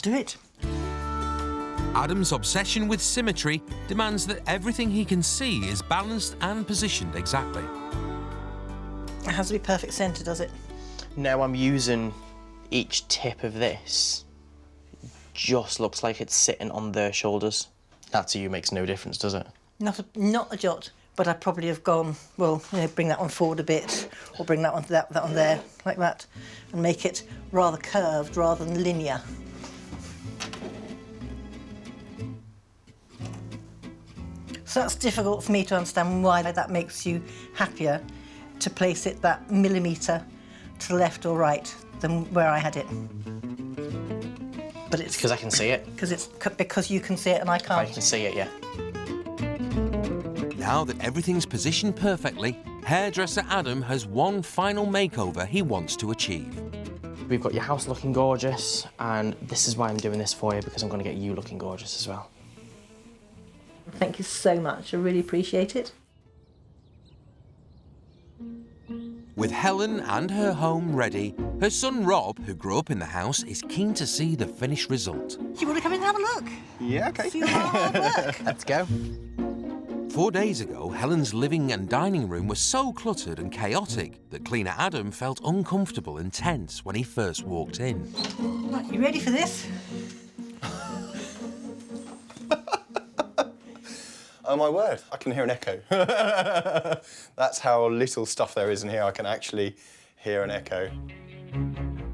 Do it. Adam's obsession with symmetry demands that everything he can see is balanced and positioned exactly. It has to be perfect centre, does it? Now I'm using each tip of this. Just looks like it's sitting on their shoulders. That to you makes no difference, does it? Not a jot. But I'd probably have gone, well, you know, bring that one forward a bit, or bring that one there, like that, and make it rather curved rather than linear. So that's difficult for me to understand why that makes you happier to place it that millimetre to the left or right than where I had it. But it's because I can see it. Because you can see it and I can't. I can see it, yeah. Now that everything's positioned perfectly, hairdresser Adam has one final makeover he wants to achieve. We've got your house looking gorgeous, and this is why I'm doing this for you, because I'm going to get you looking gorgeous as well. Thank you so much, I really appreciate it. With Helen and her home ready, her son Rob, who grew up in the house, is keen to see the finished result. You want to come in and have a look? Yeah, OK. See how hard work. Let's go. 4 days ago, Helen's living and dining room was so cluttered and chaotic that cleaner Adam felt uncomfortable and tense when he first walked in. Right, you ready for this? Oh my word, I can hear an echo. That's how little stuff there is in here. I can actually hear an echo.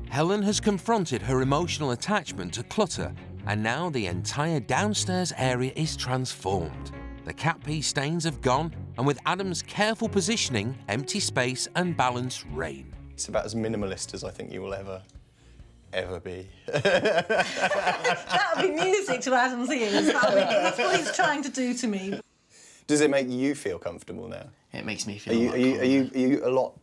Helen has confronted her emotional attachment to clutter, and now the entire downstairs area is transformed. The cat pee stains have gone, and with Adam's careful positioning, empty space and balance reign. It's about as minimalist as I think you will ever be. That would be music to Adam's ears. That's what he's trying to do to me. Does it make you feel comfortable now? It makes me feel Are you a lot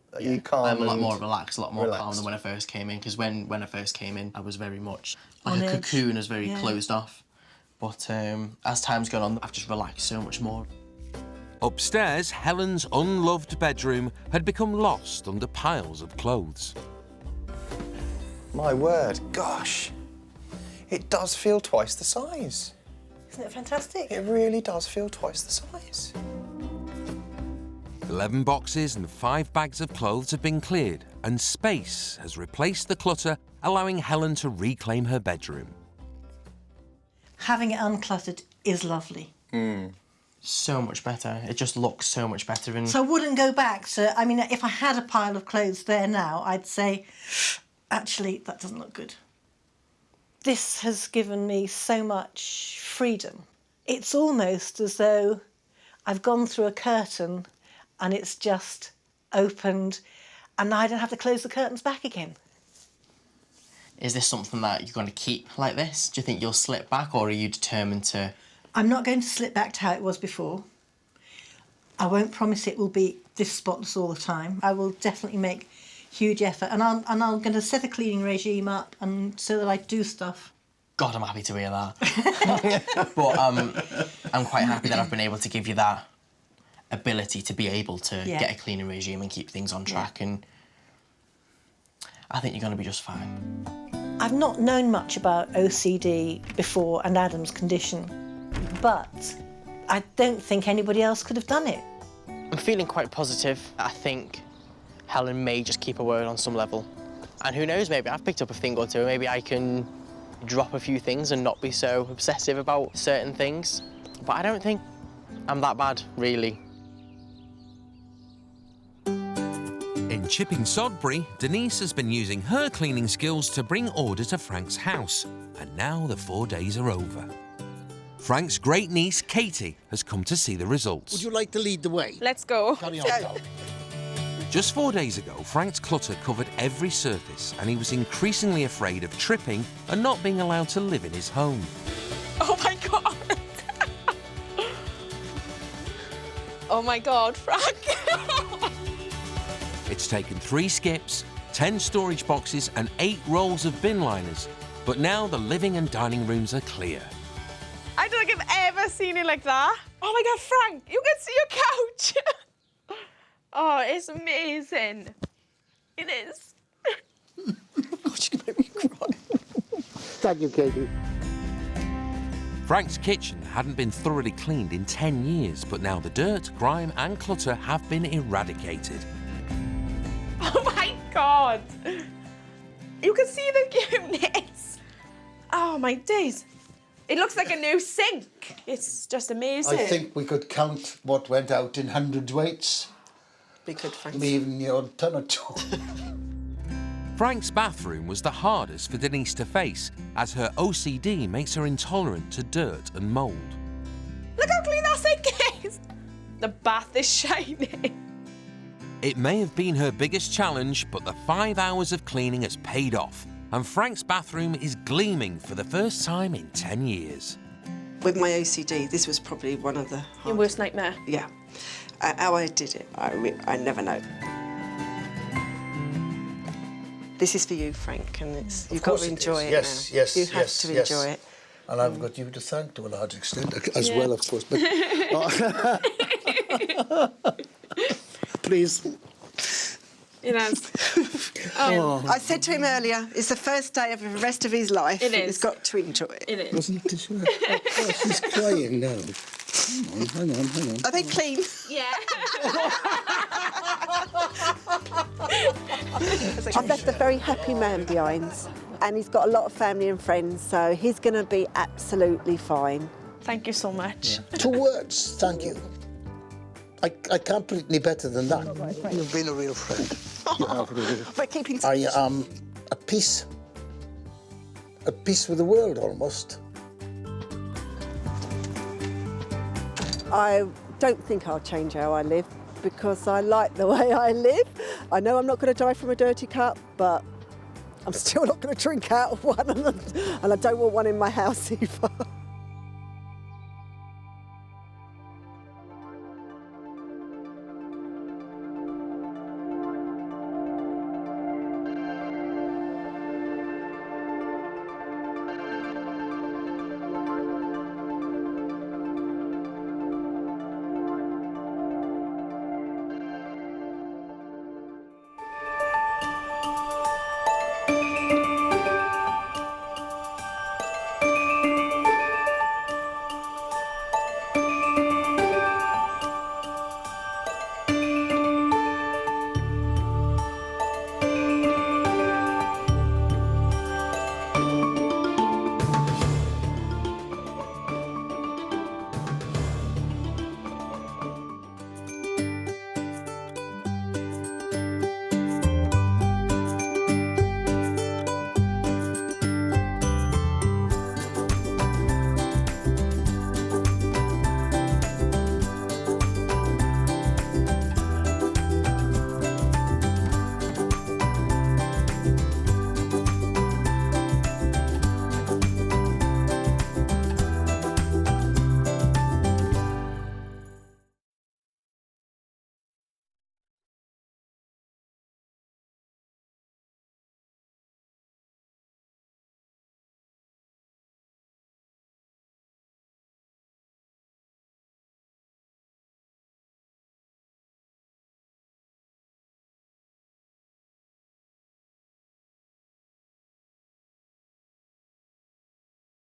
calm? I'm a lot more relaxed, a lot more relaxed. calm than when I first came in, because when I first came in, I was very much like On a edge. cocoon, I was very Yeah. closed off. But as time's gone on, I've just relaxed so much more. Upstairs, Helen's unloved bedroom had become lost under piles of clothes. My word, gosh. It does feel twice the size. Isn't it fantastic? It really does feel twice the size. 11 boxes and 5 bags of clothes have been cleared, and space has replaced the clutter, allowing Helen to reclaim her bedroom. Having it uncluttered is lovely. So much better. It just looks so much better. And So I wouldn't go back to, I mean, if I had a pile of clothes there now, I'd say, actually, that doesn't look good. This has given me so much freedom. It's almost as though I've gone through a curtain and it's just opened and I don't have to close the curtains back again. is this something that you're going to keep like this? Do you think you'll slip back, or are you determined to? I'm not going to slip back to how it was before. I won't promise it will be this spotless all the time. I will definitely make huge effort, and I'm going to set a cleaning regime up, and so that I do stuff. God, I'm happy to hear that. But I'm quite happy that I've been able to give you that ability to be able to get a cleaning regime and keep things on track, and I think you're going to be just fine. I've not known much about OCD before and Adam's condition, but I don't think anybody else could have done it. I'm feeling quite positive. I think Helen may just keep her word on some level. And who knows, maybe I've picked up a thing or two. Maybe I can drop a few things and not be so obsessive about certain things. But I don't think I'm that bad, really. In Chipping Sodbury, Denise has been using her cleaning skills to bring order to Frank's house. And now the 4 days are over. Frank's great niece, Katie, has come to see the results. Would you like to lead the way? Let's go. Carry on, Tom. Just 4 days ago, Frank's clutter covered every surface, and he was increasingly afraid of tripping and not being allowed to live in his home. Oh my God. Oh my God, Frank. It's taken 3 skips, 10 storage boxes and 8 rolls of bin liners, but now the living and dining rooms are clear. I don't think I've ever seen it like that. Oh my God, Frank, you can see your couch. Oh, it's amazing. It is. Thank you, Katie. Frank's kitchen hadn't been thoroughly cleaned in 10 years, but now the dirt, grime and clutter have been eradicated. Oh my God. You can see the units. Oh my days. It looks like a new sink. It's just amazing. I think we could count what went out in hundredweights. Be good, Frank. Maybe even a ton or two. Frank's bathroom was the hardest for Denise to face, as her OCD makes her intolerant to dirt and mould. Look how clean that sink is. The bath is shining. It may have been her biggest challenge, but the 5 hours of cleaning has paid off, and Frank's bathroom is gleaming for the first time in 10 years. With my OCD, this was probably one of the Your worst nightmare? Yeah. How I did it, I never know. This is for you, Frank, and you've got to enjoy it yes, now. Yes, you have to enjoy it. And I've got you to thank to a large extent, as well, of course. But please. It has. I said to him earlier, it's the first day of the rest of his life. It is. He's got to enjoy it. It is. Wasn't it? Oh, she's crying now. Hang on. Are they clean? Yeah. I've left a very happy man behind, and he's got a lot of family and friends, so he's going to be absolutely fine. Thank you so much. 2 words, thank you. I can't put it any better than that. You've been a real friend. You have really. We're keeping. I am at peace with the world almost. I don't think I'll change how I live because I like the way I live. I know I'm not going to die from a dirty cup, but I'm still not going to drink out of one, and I don't want one in my house either.